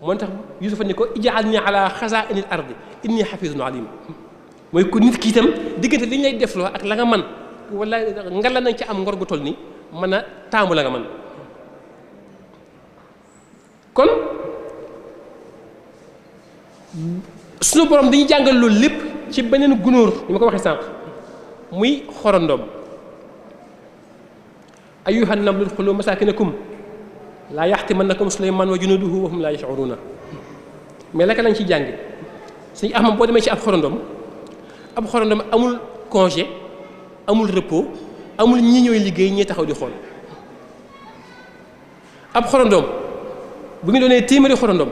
S2: moo tax Yuusufa ni ko ij'alni ala xazaa'inil ardi inni hafizun alim mooy ko nit ki itam diggante li ñu lay defloo ak la nga man wala nga la nañ ci am ngor gu toll ni mën a taamu la nga man kon suñu borom dañuy jàngal loolu lépp ci beneen gunóor ni ma ko waxee sànq muy xorondom ayyuhan namlu udxulu masakinakum laa yaxtimannakum Suleymaan wa junuuduhu wa hum laa yash'uruuna mais laka lañ ci jànge suñu axmam boo demee ci ab xorondom amul congé amul repos amul ñi ñooy liggéey ñi taxaw di xool ab xorondom bu ñu doonee téeméeri xorondom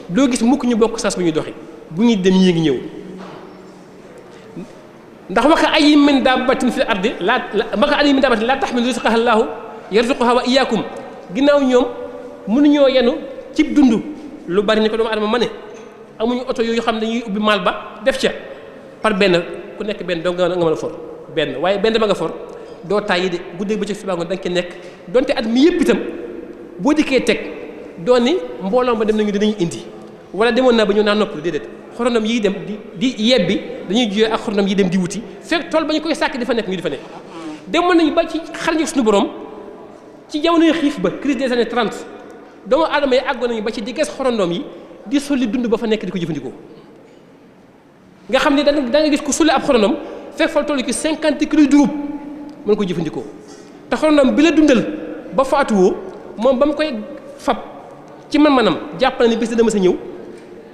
S2: doo gis mukk ñu bokk sas bu ñuy doxi bu ñuy dem yéegi ñëw ndax waxa ay min dabbatin fil ardi waxa ay min dabbatin laa taxmilu rizqaha llaahu yarzuquha wa iyyaakum ginnaaw ñoom mënuñoo yenu cib dund lu bari ni ko doomu adama ma ne amuñu oto yooyu xam ne dañuy ubbi maal ba def ca par benn ku nekk benn doo nga mën a for benn waaye benn ba nga for doo tàyyi de guddee bëccëg suba ngoon da nga ci nekk donte at mi yëpp itam boo dikkee teg doon ni mbooloo ba dem nañu dinañu indi wala demoon naa ba ñëw naa nopplu déedéet xorondom yi dem di yebbi dañuy jiyee ak xorondom yi dem di wuti fekk tool ba ñu koy sàkk di fa nekk ñu di fa nekk demoon nañu ba ci xarñu suñu borom ci jamonoy xiif ba crise des années 30 doomu aadama yi àggoon nañu ba ci di ges xorondom yi di solli dund ba fa nekk di ko jëfandikoo nga xam ne da nga gis ku sulli ab xorondom fekk fa toll ci 50 kilos dugub mën ko jëfandikoo te xorondom bi la dundal ba faatuwoo moom ba mu koy fab ci man-manam jàpp na ni bés dana mës a ñëw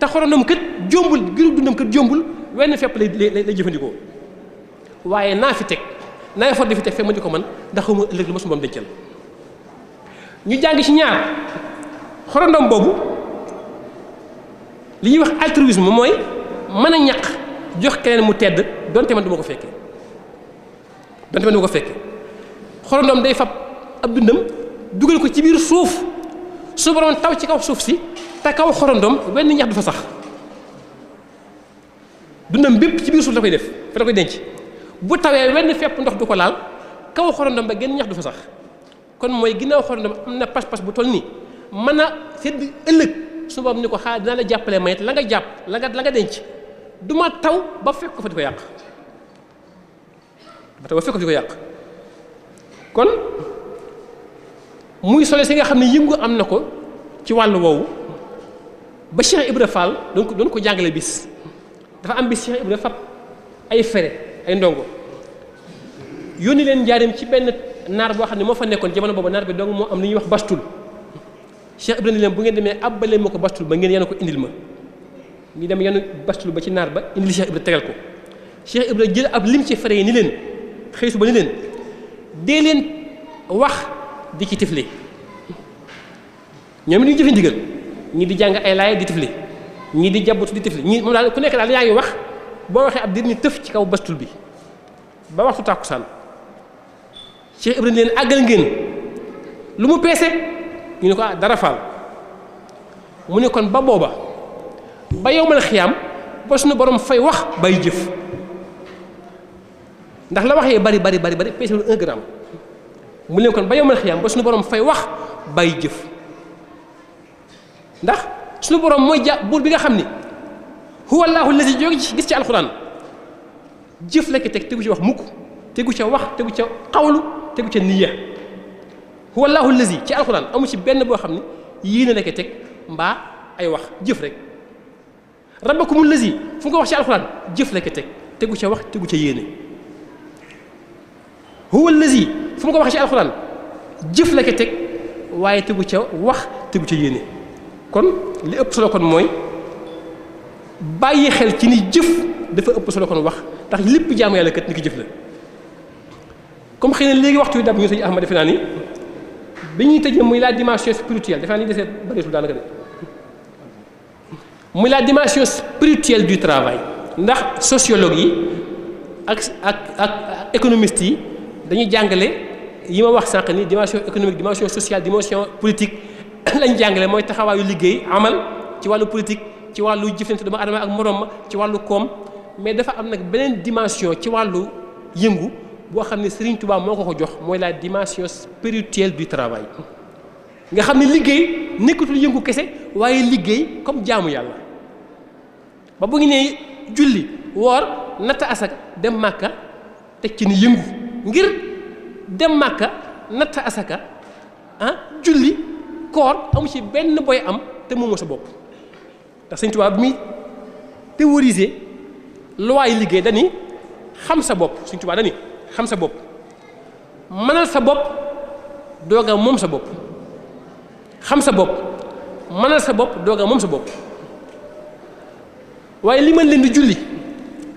S2: te xorondom kat jombul giru dundam kat jombul wenn fepp lay jëfandikoo waaye naa fi teg naa for di fi teg fekk ma di ko man ndax xawma ëllëg lu ma sumbam dencal ñu jàng ci ñaar xorondom boobu li ñuy wax altruisme mooy mën a ñaq jox keneen mu tedd donte man du ma ko fekkee xorondom day fab ab dundam dugal ko ci biir suuf su borom taw ci kaw suuf si te kaw xorondom wenn ñax du fa sax dundam bépp ci biir suuf la koy def fa la koy denc bu tawee wenn fepp ndox du ko laal kaw xorondom ba genn ñax du fa sax kon mooy ginnaaw xorondom am na pas-pas bu toll nii mën a sedd ëllëg su boobu ni ko xaar dinaa la jàppale mayet la nga jàpp la nga denc du ma taw ba fekk ko fa di ko yàq kon muy solo si nga xam ne yëngu am na ko ci wàllu woowu ba Cheikh Ibra Fall doon ko jàngale bis dafa am bis Cheikh Ibra fab ay fere ay ndongo yónni leen njaareem ci benn naar boo xam ne moo fa nekkoon jamono boobu naar bi dong moo am li ñuy wax bastul Cheikh Ibra ni leen bu ngeen demee abbalee ma ko bastul ba ngeen yenu ko indil ma ñu dem yenu bastul ba ci naar ba indil Cheikh Ibra tegal ko Cheikh Ibra jël ab lim ci fere yi ni leen xëy su ba ni leen dee leen wax di ci tifli ñoom ñu jëfe ndigal ñii di jàng ay laaya di tifli ñii di jàbbatu di tifli ñii moom daal ku nekk daal yaa ngi wax boo waxee ab dir ñu tëf ci kaw bastul bi ba waxtu tàkkusaan Cheikh Ibrahima leen àggal ngeen lu mu peese ñu ne ko dara faal mu ne kon ba booba ba yow mal xiyaam ba suñu borom fay wax bay jëf ndax la waxee bari peese lu 1 gramme mu leen kon ba yow mal xiyaam ba suñu borom fay wax bay jëf ndax suñu borom mooy buur bi nga xam ni huwa allahu lazi jóge gis ci alxuraan jëf la ko tegu ci wax mukk tegu ca wax tegu ca xawlu tegu ca niya huwa allahu lazi ci alxuraan amu ci benn boo xam ne yéene la ko teg mbaa ay wax jëf rek rabbakumul lazi fu nga wax ci alxuraan jëf la ko tegu ca wax tegu ca yéene huwa lazi fu mu ko wax ci alxuraan jëf la ko teg waaye tegu ca wax tegu ca yéene kon li ëpp solo kon mooy bàyyi xel ci ni jëf dafa ëpp solo kon wax ndax lépp jaamu yàlla kat ni ki jëf la comme xëy na léegi waxtu wi dab ñu sëñ Ahmad defe naa ni bi ñuy tëjee muy la dimension spirituelle defe naa ni desee bëreetul daanaka de muy la dimension spirituelle du travail ndax sociologue yi ak économiste yi dañuy jàngale yi ma wax sànq ni dimension économique dimension sociale dimension politique lañ jàngale mooy taxawaayu liggéey amal ci wàllu politique ci wàllu jëflante dama adama ak morom ma ci wàllu koom mais dafa am nag beneen dimension ci wàllu yëngu boo xam ne Serigne Touba moo ko jox mooy la dimension spirituelle du travail nga xam ne liggéey nekkatul yëngu kese waaye liggéey comme jaamu yàlla ba bu ngi nee julli woor natta asaka dem màkka teg ci ni yëngu ngir dem màkka natta asaka julli koor amu ci benn boy am te moomoo sa bopp ndax Sëñ Tuubaa bi muy théoriser loi yi liggéey dani xam sa bopp Sëñ Tuubaa dani xam sa bopp mënal sa bopp dooga moom sa bopp xam sa bopp mënal sa bopp dooga moom sa bopp waaye li mën leen di julli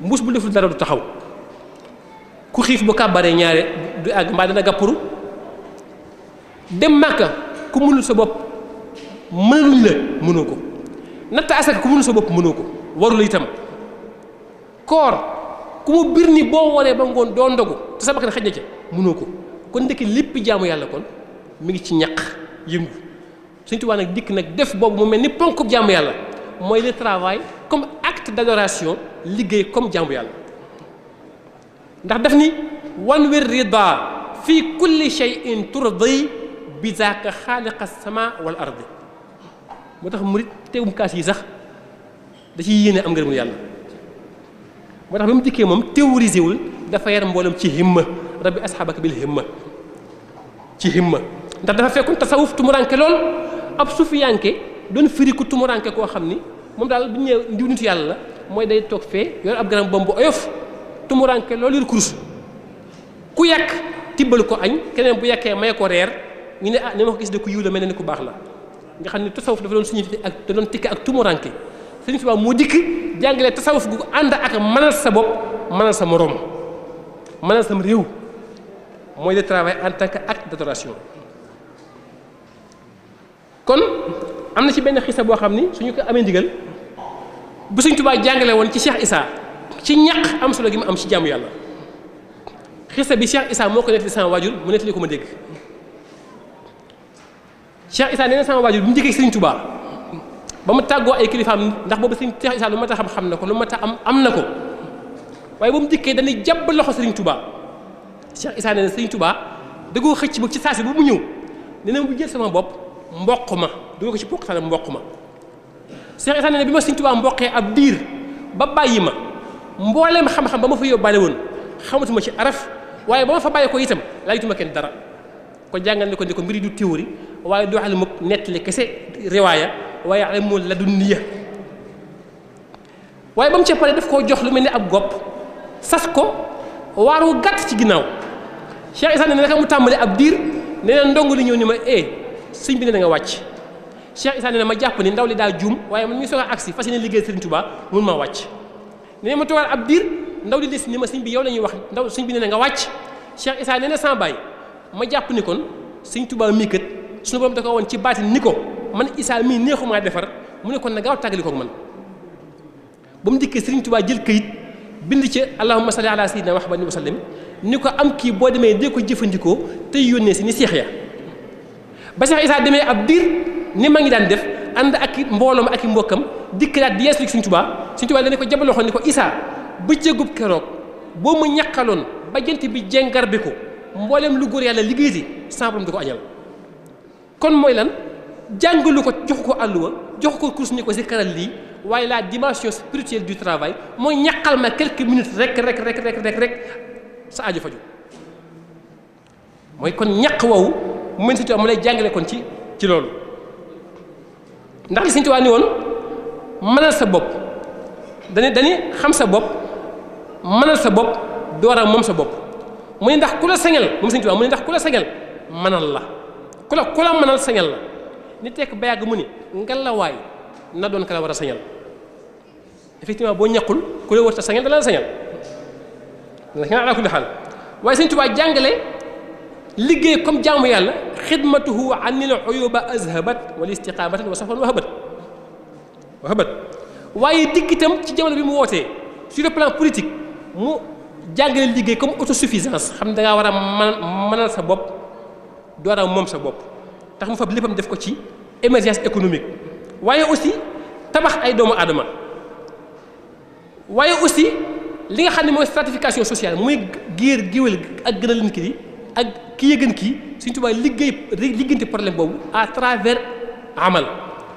S2: mbuus bu deful dara du taxaw ku xiif bu kàbbaree ñaare du àgg mbaa dana gàppuru dem Màkka ku mënul sa bopp mënaluñ la mënoo ko natt asaka ku mënul sa bopp mënoo ko waru la itam koor ku mu bir ni boo waree ba ngoon doo ndogu te sa bakkan xaj na ca mënoo ko kon ndekki lépp jaamu yàlla kon mi ngi ci ñaq yëngu Sëñ Tuubaa nag dikk nag def boobu mu mel ni ponk jaamu yàlla mooy le travail comme acte d'adoration liggéey comme jaamu yàlla ndax daf ni wan wir rida fi kulli shay'in turdi bi zaaka xaaliqa sama wal ardi moo tax murit tegum kaas yi sax da ciy yéene am ngërëmul yàlla moo tax bi mu dikkee moom théorisé wul dafa yar mboolem ci himma rabbi asxaabaka bil himma ci himma ndax dafa fekkoon tasawuf tumuranke lool ab sufiyanke doon firi ku tumuranke koo xam ni moom daal bu ñu nee ndiw nitu yàlla la mooy day toog fee yor ab garam bom bu oyof tumuranke loolu yor kurus ku yàq tibbal ko añ keneen bu yàkkee may ko reer ñu ne ni ma ko gis de ku yiw la mel ne ni ku baax la nga xam ne tasawuf dafa doon signifié ak da doon tikki ak tumuranke Sëriñ Tuubaa moo dikk jàngale tasawuf gu ànd ak mënal sa bopp mënal sa moroom mënal sam réew mooy le travail en tant que acte d'adoration. kon am na ci benn xisa boo xam ni suñu ko amee ndigal bu Sëriñ Tuubaa jàngale woon ci Cheikh Issa ci ñaq am solo gi mu am ci jaamu yàlla. xisa bi Cheikh Issa moo ko nettali sama waajur mu nettali ko ma dégg Cheikh Issa nee na sama waajur bu mu njëkkee Sëriñ Tuubaa ba mu tàggoo ay kilifaam ndax boobu Sëriñ Cheikh Issa lu mat a xam na ko lu mat a am na ko waaye ba mu dikkee dañuy jàpp loxo Sëriñ Tuubaa Cheikh Issa nee na Sëriñ Tuubaa da koo xëcc ba ci saa si bu mu ñëw nee na bu jël sama bopp mboq ma du ko ci bokk sax mboq ma Cheikh Issa nee na bi ma Sëriñ Tuubaa mboqee ab diir ba bàyyi ma mbooleem xam-xam ba ma fa yóbbaale woon xamatuma ci araf waaye ba ma fa bàyyi ko itam laajutuma kenn dara ko jàngal ne ko mbiri du théorie waaye du wax mukk nettali kese riwaaya waaye ilmu ladunniya waaye ba mu ca pare daf koo jox lu mel ni ab gopp sas ko waaru gàtt ci ginnaaw Cheikh Issa ne naka mu tàmbali ab diir nee na ndongo li ñëw ni ma sëñ bi ne na nga wàcc Cheikh Issa ne ma jàpp ni ndaw li daa juum waaye man mi soog a agsi fas yéene liggéey Sëriñ Tuubaa mun maa wàcc nee ma toogal ab diir ndaw li des ni ma sëñ bi yow la ñuy wax ndaw sëñ bi ne na nga wàcc Cheikh Issa nee na sama baay ma jàpp ni kon Sëriñ Tuubaa mii kat suñu borom da ko woon ci baati ni ko man Issa mii neexumaa defar mu ne kon na gaaw tàggali koog man ba mu dikkee Sëriñ Tuubaa jël këyit bind ci allahumma salli ala sayyidina Muhammadin wa sallim ni ko am kii boo demee dee ko jëfandikoo tey yónnee si ni seex ya ba Cheikh Issa demee ab diir ni ma ngi daan def ànd ak mbooloom ak i mbokkam dikk daat di yees li Sëriñ Tuubaa Sëriñ Tuubaa dana ko jabaloo xoon ni ko Issa bëccëgub keroog boo mu ñaqaloon ba jant bi jengar bi ko mboolem lu góor yàlla liggéeyati sans problème du ko añal kon mooy lan jàngalu ko jox ko àlluwa jox ko course ni ko si karal lii waaye la dimension spirituelle du travail mooy ñaqal ma quelques minutes rek sa aajo faju mooy kon ñaq woowu mu mel Sëriñ Tuubaa mu lay jàngale kon ci loolu ndax li Sëriñ Tuubaa ni woon mënal sa bopp dañuy xam sa bopp mënal sa bopp door a moom sa bopp mu ne ndax ku la sañal moom Sëriñ Tuubaa mu ne ndax ku la sañal mënal la ku la mënal sañal la ni tekk ba yàgg mu ni ngelawaay na doon ka la war a sañal effectivement boo ñaqul ku la war a sañal dana la sañal ala kulli xaal waaye Sëriñ Tuubaa jàngale liggéey comme jaamu yàlla xidmatuhu anil uyuba azhabat wal istiqamatan wa safan wahabat waaye dikk itam ci jamono bi mu wootee sur le plan politique mu jàngale liggéey comme autosuffisance xam ne dangaa war a mënal sa bopp door a moom sa bopp tax mu fab léppam def ko ci émergence économique waaye aussi tabax ay doomu aadama waaye aussi li nga xam ne mooy stratification sociale muy géwél ak gënal nit ki di ak ki yëgën kii Sëriñ Tuubaa liggéeyante problème boobu à travers amal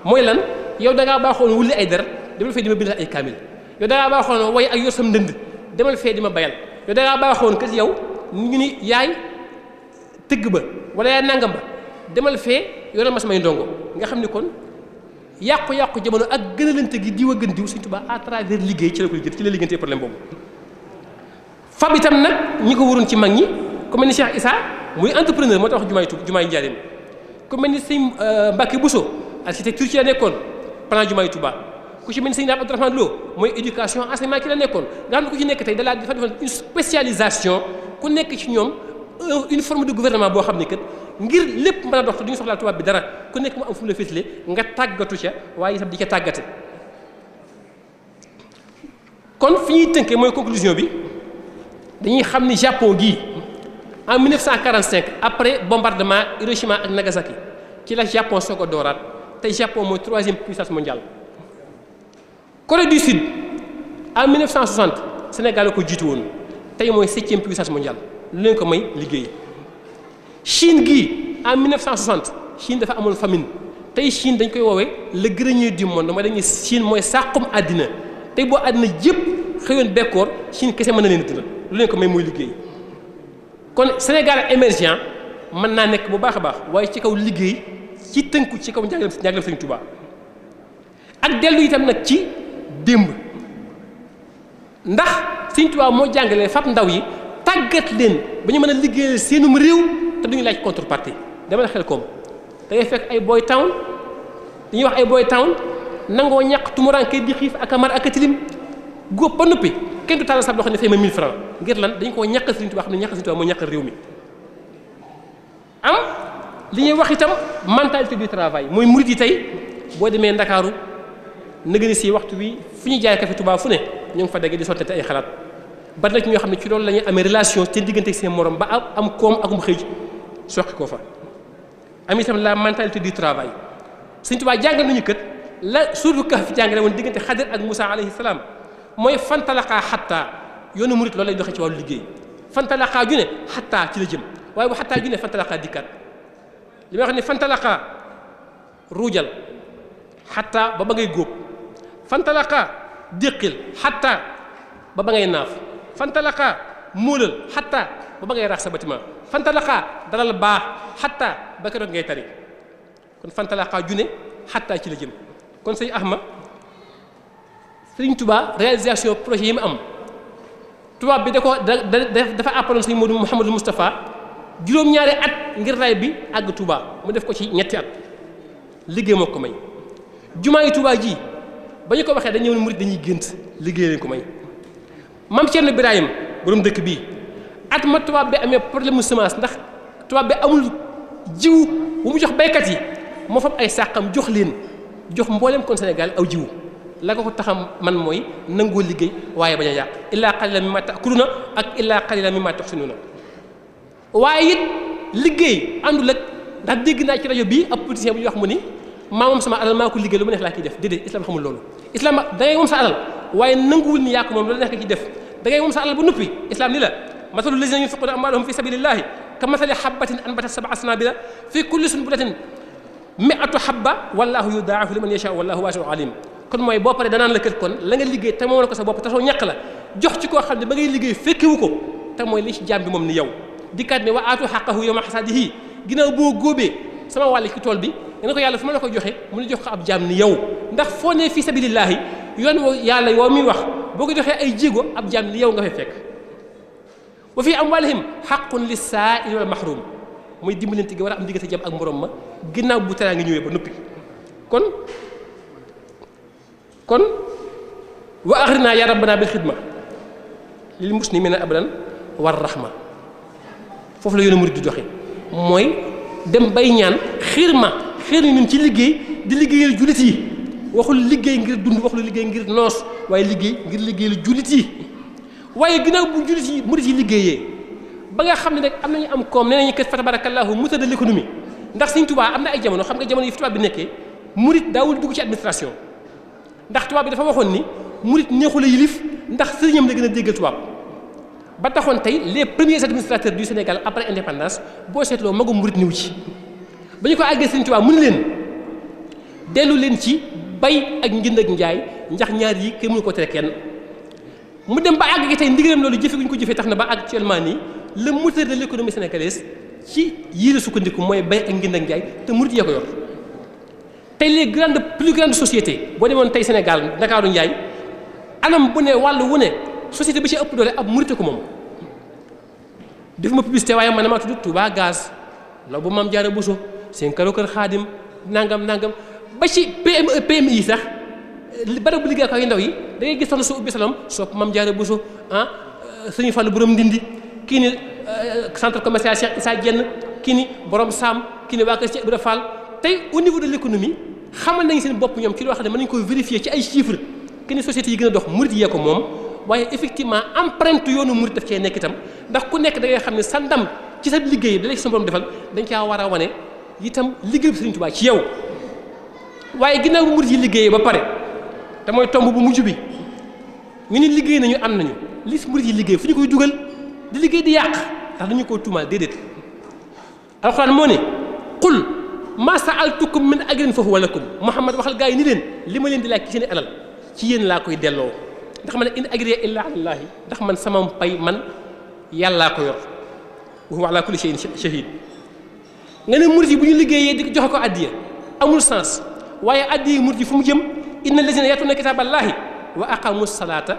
S2: mooy lan yow da ngaa baaxoon wulli ay der demal fee di ma bindal ay kaamil yow da ngaa baaxoon way ak yor sam ndënd demal fee di ma bayal yow da ngaa baaxoon kat yow ñu ni yaay tëgg ba wala yaay nangam ba demal fee yoral ma samay ndongo nga xam ni kon yàqu-yàqu jamono ak gënalante gi diw a gën diw Sëriñ Tuubaa à travers liggéey ci la ko liggéey ci la liggéeyante problème boobu fab itam nag ñi ko waroon ci mag ñi ku mel ni Cheikh Issa muy entrepreneur moo tax jumaay Njaaréem ku mel ni sëñ Mbacke Bousso architecture ci la nekkoon plan jumaay Touba ku ci mel ni sëñ Abdourahmane Lo mooy éducation enseignement ki la nekkoon nga xam ne ku ci nekk tey dafa defoon une spécialisation ku nekk ci ñoom une forme de gouvernement boo xam ne kat ngir lépp mën a dox te du ñu soxlaa tubaab bi dara ku nekk mu am fu mu la féetale nga tàggatu ca waaye itam di ca tàggate kon fi ñuy tënkee mooy conclusion bi dañuy xam ni Japon gii en 1945 après bombardement Hiroshima ak Nagasaki ci la Japon soog a dooraat tey Japon mooy 3e puissance mondiale. Corée du Sud en 1960 Sénégal la ko jiitu woon tey mooy 7e puissance mondiale lu leen ko may liggéey. Chine gii en 1960 Chine dafa amoon famine tey Chine dañ koy woowee le grenier du monde mooy dañuy Chine mooy sàqum àddina tey boo àddina yëpp xëyoon bekkoor Chine kese mën na leen dina lu leen ko may mooy liggéey. kon Sénégal émergent mën naa nekk bu baax a baax waaye ci kaw liggéey ci tënku ci kaw njàngaleem Sëriñ Tuubaa ak dellu itam nag ci démb ndax Sëriñ Tuubaa moo jàngalee fab ndaw yi tàggat leen ba ñu mën a liggéeyal seenum réew te duñu laaj contrepartie dama la xel koom da ngay fekk ay boy town dañuy wax ay boy town nangoo ñàq tumuranke di xiif ak mar ak tilim góob ba noppi kenn du tàllal sa loxo ne fay ma 1000 francs ngir lan dañ koo ñàkkal Sëriñ Tuubaa xam ne ñàkkal Sëriñ Tuubaa moo ñàkkal réew mi am li ñuy wax itam mentalité du travail mooy murid yi tey boo demee Ndakaaru nëgëni si waxtu wi fu ñu jaay café Touba fu ne ñu ngi fa dégg di sottante ay xalaat bari na ci ñoo xam ne ci loolu la ñuy amee relation seen diggante ak seen morom ba am koom akum xëy soqi koo fa am itam la mentalité du travail Sëriñ Tuubaa jàngal nañu kët la suuratul Kahf jàngale woon diggante Xadir ak Moussa alayhi salaam mooy fantalaqaa xattaa yoonu murid loolu lay doxee ci wàllu liggéey fantalaqaa ju ne xattaa ci la jëm waaye bu xattaa ju ne fantalaqaa dikkaat li may wax ne fantalaqaa ruujal xattaa ba ngay góob fantalaqaa déqil xattaa ba ngay naaf fantalaqaa móolal xattaa ba ngay rax sa bâtiment fantalaqaa dalal baax xattaa ba keroog ngay tari kon fantalaqaa ju ne xattaa ci la jëm kon sëñ Ahma Sëriñ Tuubaa réalisation projet yi mu am tubaab bi dafa appaloon sëñ Modou Mouhamadou Moustapha juróom-ñaari at ngir ray bi àgg Touba mu def ko ci ñetti at liggéey moo ko may jumaa yi Touba ji ba ñu ko waxee dañu ñëw ne murid dañuy gént liggéey lañ ko may Mame Thierno Birahim borom dëkk bii at ma tubaab bi amee problème mu semence ndax tubaab bi amul jiw bu mu jox baykat yi moo fam ay sàqam jox leen jox mboolem kon Sénégal aw jiwu la ko taxam man mooy nangoo liggéey waaye bañ a yàq illaa qalilan mimmaa ta'kuluuna ak illaa qalilan mimmaa tuhsinuuna waaye it liggéey àndul ak ndax dégg naa ci rajo bii ab politicien bu ñuy wax mu ni moom sama alal maa ko liggéey lu ma neex laa ciy def déedéet islam xamul loolu islam da ngay moom sa alal waaye nanguwul ni yaa ko moom loolu neex nga ciy def da ngay moom sa alal ba noppi islam ni la masalu lazina yunfiquuna amwaalahum fi sabilillahi ka masali habbatin anbatat sab'a sanaabila fi kulli sunbulatin mi'atu habba wallahu yudaa'ifu liman yashaa'u wallahu waasi'un aliim kon mooy boo paree danaan la kër kon la nga liggéey te moom la ko sa bopp te soo ñàkk la jox ci koo xam ne ba ngay liggéey fekkewu ko te mooy li ci jaam bi moom ni yow dikkaat ne wa aatu haqqahu yawma hasaadihi ginnaaw boo góobee sama wàll ci tool bi nga ne ko yàlla fu ma la koy joxe mu ne jox ko ab jaam ni yow ndax foo ne fi sabilillahi yoon woo yàlla yow muy wax boo ko joxee ay jéego ab jaam ni yow nga fay fekk wa fi amwaalihim haqqun lis-saa'ili wal mahrum mooy dimbalante gi war a am diggante jàmm ak morom ma ginnaaw bu teraa ngi ñëwee ba noppi kon wa axrinaa ya rabbana bil xidma lil muslimina abadan war rahma foofu la yoonu murid di doxe mooy dem bay ñaan xiir ñun ci liggéey di liggéeyal jullit yi waxul liggéey ngir dund waxul liggéey ngir noos waaye liggéey ngir liggéeyal jullit yi waaye ginnaaw bu jullit yi murid yi liggéeyee ba nga xam ne nag am nañu am koom nee nañu kat fa tabarakallahu moteur de l'économie ndax Sëriñ Tuubaa am na ay jamono xam nga jamono yi fi tubaab bi nekkee murid daawul dugg ci administration ndax tubaab bi dafa waxoon ni murid neexul a yilif ndax sëriñam la gën a déggal tubaab ba taxoon tey les premiers administrateurs du Sénégal après indépendance boo seetloo magum murid niw ci ba ñu ko àggee Sëriñ Tuubaa mu ni leen dellu leen ci bay ak njënd ak njaay ndax ñaar yi kenn mënu ko tere kenn mu dem ba àgg gi tey ndigalam loolu jëfe gu ñu ko jëfee tax na ba actuellement nii le moteur de l'économie sénégalaise ci yii la sukkandiku mooy bay ak njënd ak njaay te murid yee ko yor tey les plus grandes sociétés boo demoon tey Sénégal Ndakaaru Njaay anam bu ne wàll wu ne société bi ci ëpp doole ab murid ko moom defuma publicité waaye man maa tudd Touba Gaz la bu Maam Jaara Buso seen kër Xaadim nangam ba ci PMI yi sax barabu bu liggéey ko yu ndaw yi da ngay gis soxna su ubbi salom sopp Maam Jaara Buso Sëriñ Fallu borom Ndindi kii ni centre commercial Cheikh Issa Diène kii ni borom Sam kii ni waa kër Cheikh Ibra Fall tey au niveau de l'économie xamal nañu seen bopp ñoom ci loo xam ne mën nañu koy vérifier ci ay chiffres que ni sociétés yi gën a dox murid yee ko moom waaye effectivement empreinte yoonu murid daf cee nekk itam ndax ku nekk da ngay xam ne sa ndam ci sa liggéey da lay sa borom defal dañ caa war a wane itam liggéey bi Sëriñ Tuubaa ci yow waaye ginnaaw bu murid yi liggéeyee ba pare te mooy tomb bu mujj bi ñu ni liggéey nañu am nañu li murid yi liggéey fu ñu koy dugal di liggéey di yàq ndax dañu koo tuumaal déedéet alxuraan moo ne qul maa sa'altukum min ajrin fa huwa lakum Muhammad waxal gaa yi ni leen li ma leen di laaj ci seen alal ci yéen laa koy delloo ndax man in ajriya illa alallaahi ndax man sama pay man yàllaa ko yor wa huwa ala kulli shay'in shahid nga ne murid yi bu ñu liggéeyee di joxe ko addiya amul sens waaye addiya murid yi fu mu jëm inna allazina yatuna kitaaballaahi wa aqamu salaata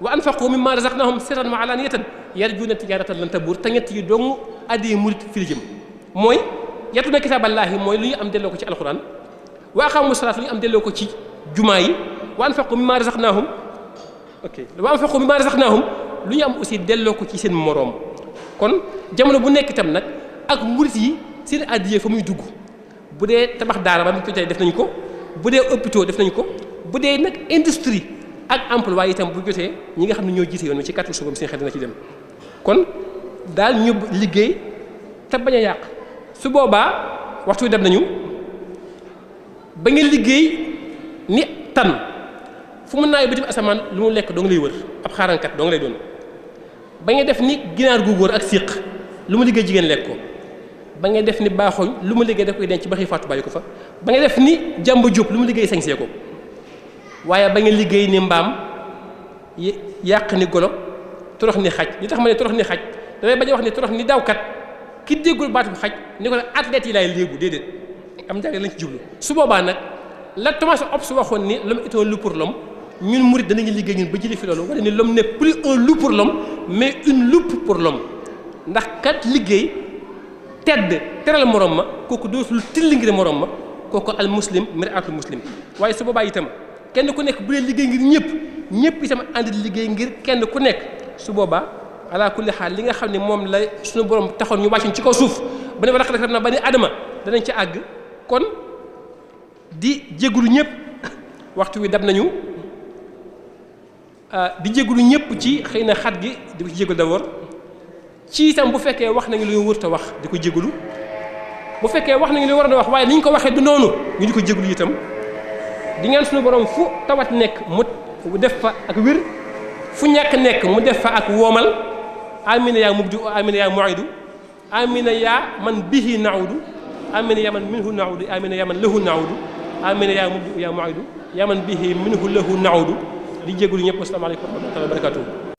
S2: wa anfaqu mimma razaqnahum sirran wa alaniyatan yarjuna tijaratan lan tabuur te ñett yi dong addiya murid fi la jëm mooy yatuna kitaaballaahi mooy lu ñu am delloo ko ci alxuraan wa aqamu salaata lu ñu am delloo ko ci jumaa yi wa anfaqu mimma razaqnahum wa anfaqu mimma razaqnahum lu ñu am aussi delloo ko ci seen moroom. kon jamono bu nekk itam nag ak murit yi seen addiya fa muy dugg bu dee tabax daara ba mu ko tey def nañ ko bu dee hôpitaux def nañ ko bu dee nag industrie ak emploi itam bu jotee ñi nga xam ne ñoo jiite yoon ci kàttu suufam seen xel dina ci dem kon daal ñu liggéey te bañ a yàq su boobaa waxtu wi dem nañu ba nga liggéey ni tan fu mu naaw bitim asamaan lu mu lekk doo nga lay wër ab xaarankat doo nga lay doon ba nga def ni ginaar gu góor ak siq lu mu liggéey jigéen lekk ko ba nga def ni baaxooñ lu mu liggéey daf koy denc ba xëy faatu bàyyi ko fa ba nga def ni jàmba jóob lu mu liggéey sañsee ko waaye ba nga liggéey ni mbaam yàq ni golo torox ni xaj li tax ma ne torox ni xaj damay bañ a wax ni torox ni dawkat ki déggul baatu xaj ni ko ne athlète yi laay léegu déedéet am njàng lañ ci jublu su boobaa nag la Thomas Hobbes waxoon ni l'homme est un loup pour l'homme ñun murid danañu liggéey ñun ba jëlee fi loolu wala ni l'homme n'est plus un loup pour l'homme mais une loupe pour l'homme ndax kat liggéey tedd teral morom ma kooku dootul tilli ngir morom ma kooku al muslim mir'atul muslim waaye su boobaa itam kenn ku nekk bu dee liggéey ngir ñëpp itam ànd liggéey ngir kenn ku nekk su boobaa ala kulli xaal li nga xam ne moom la suñu borom taxoon ñu wàccoon ci kaw suuf ba ne laqad karramnaa banii aadama danañ ci àgg kon di jégalu ñëpp waxtu wi dab nañu di jégalu ñëpp ci xëy na xat gi di ko ci jégalu d'abord ci itam bu fekkee wax nañu lu ñu wërta wax di ko jégalu bu fekkee wax nañu lu war a wax waaye ni ñu ko waxee du noonu ñu di ko jégalu itam di ngeen suñu borom fu tawat nekk mu def fa ak wér fu ñàkk nekk mu def fa ak woomal amina yaa mubdi amina yaa muidu amina yaa man bihi naudu amina yaa man minhu naudu amina yaa man lahu naudu amina yaa mubdi yaa muidu yaa man bihi minhu lahu naudu di jégalu ñëpp asalaamaaleykum wa rahmatullahi wa barakatuh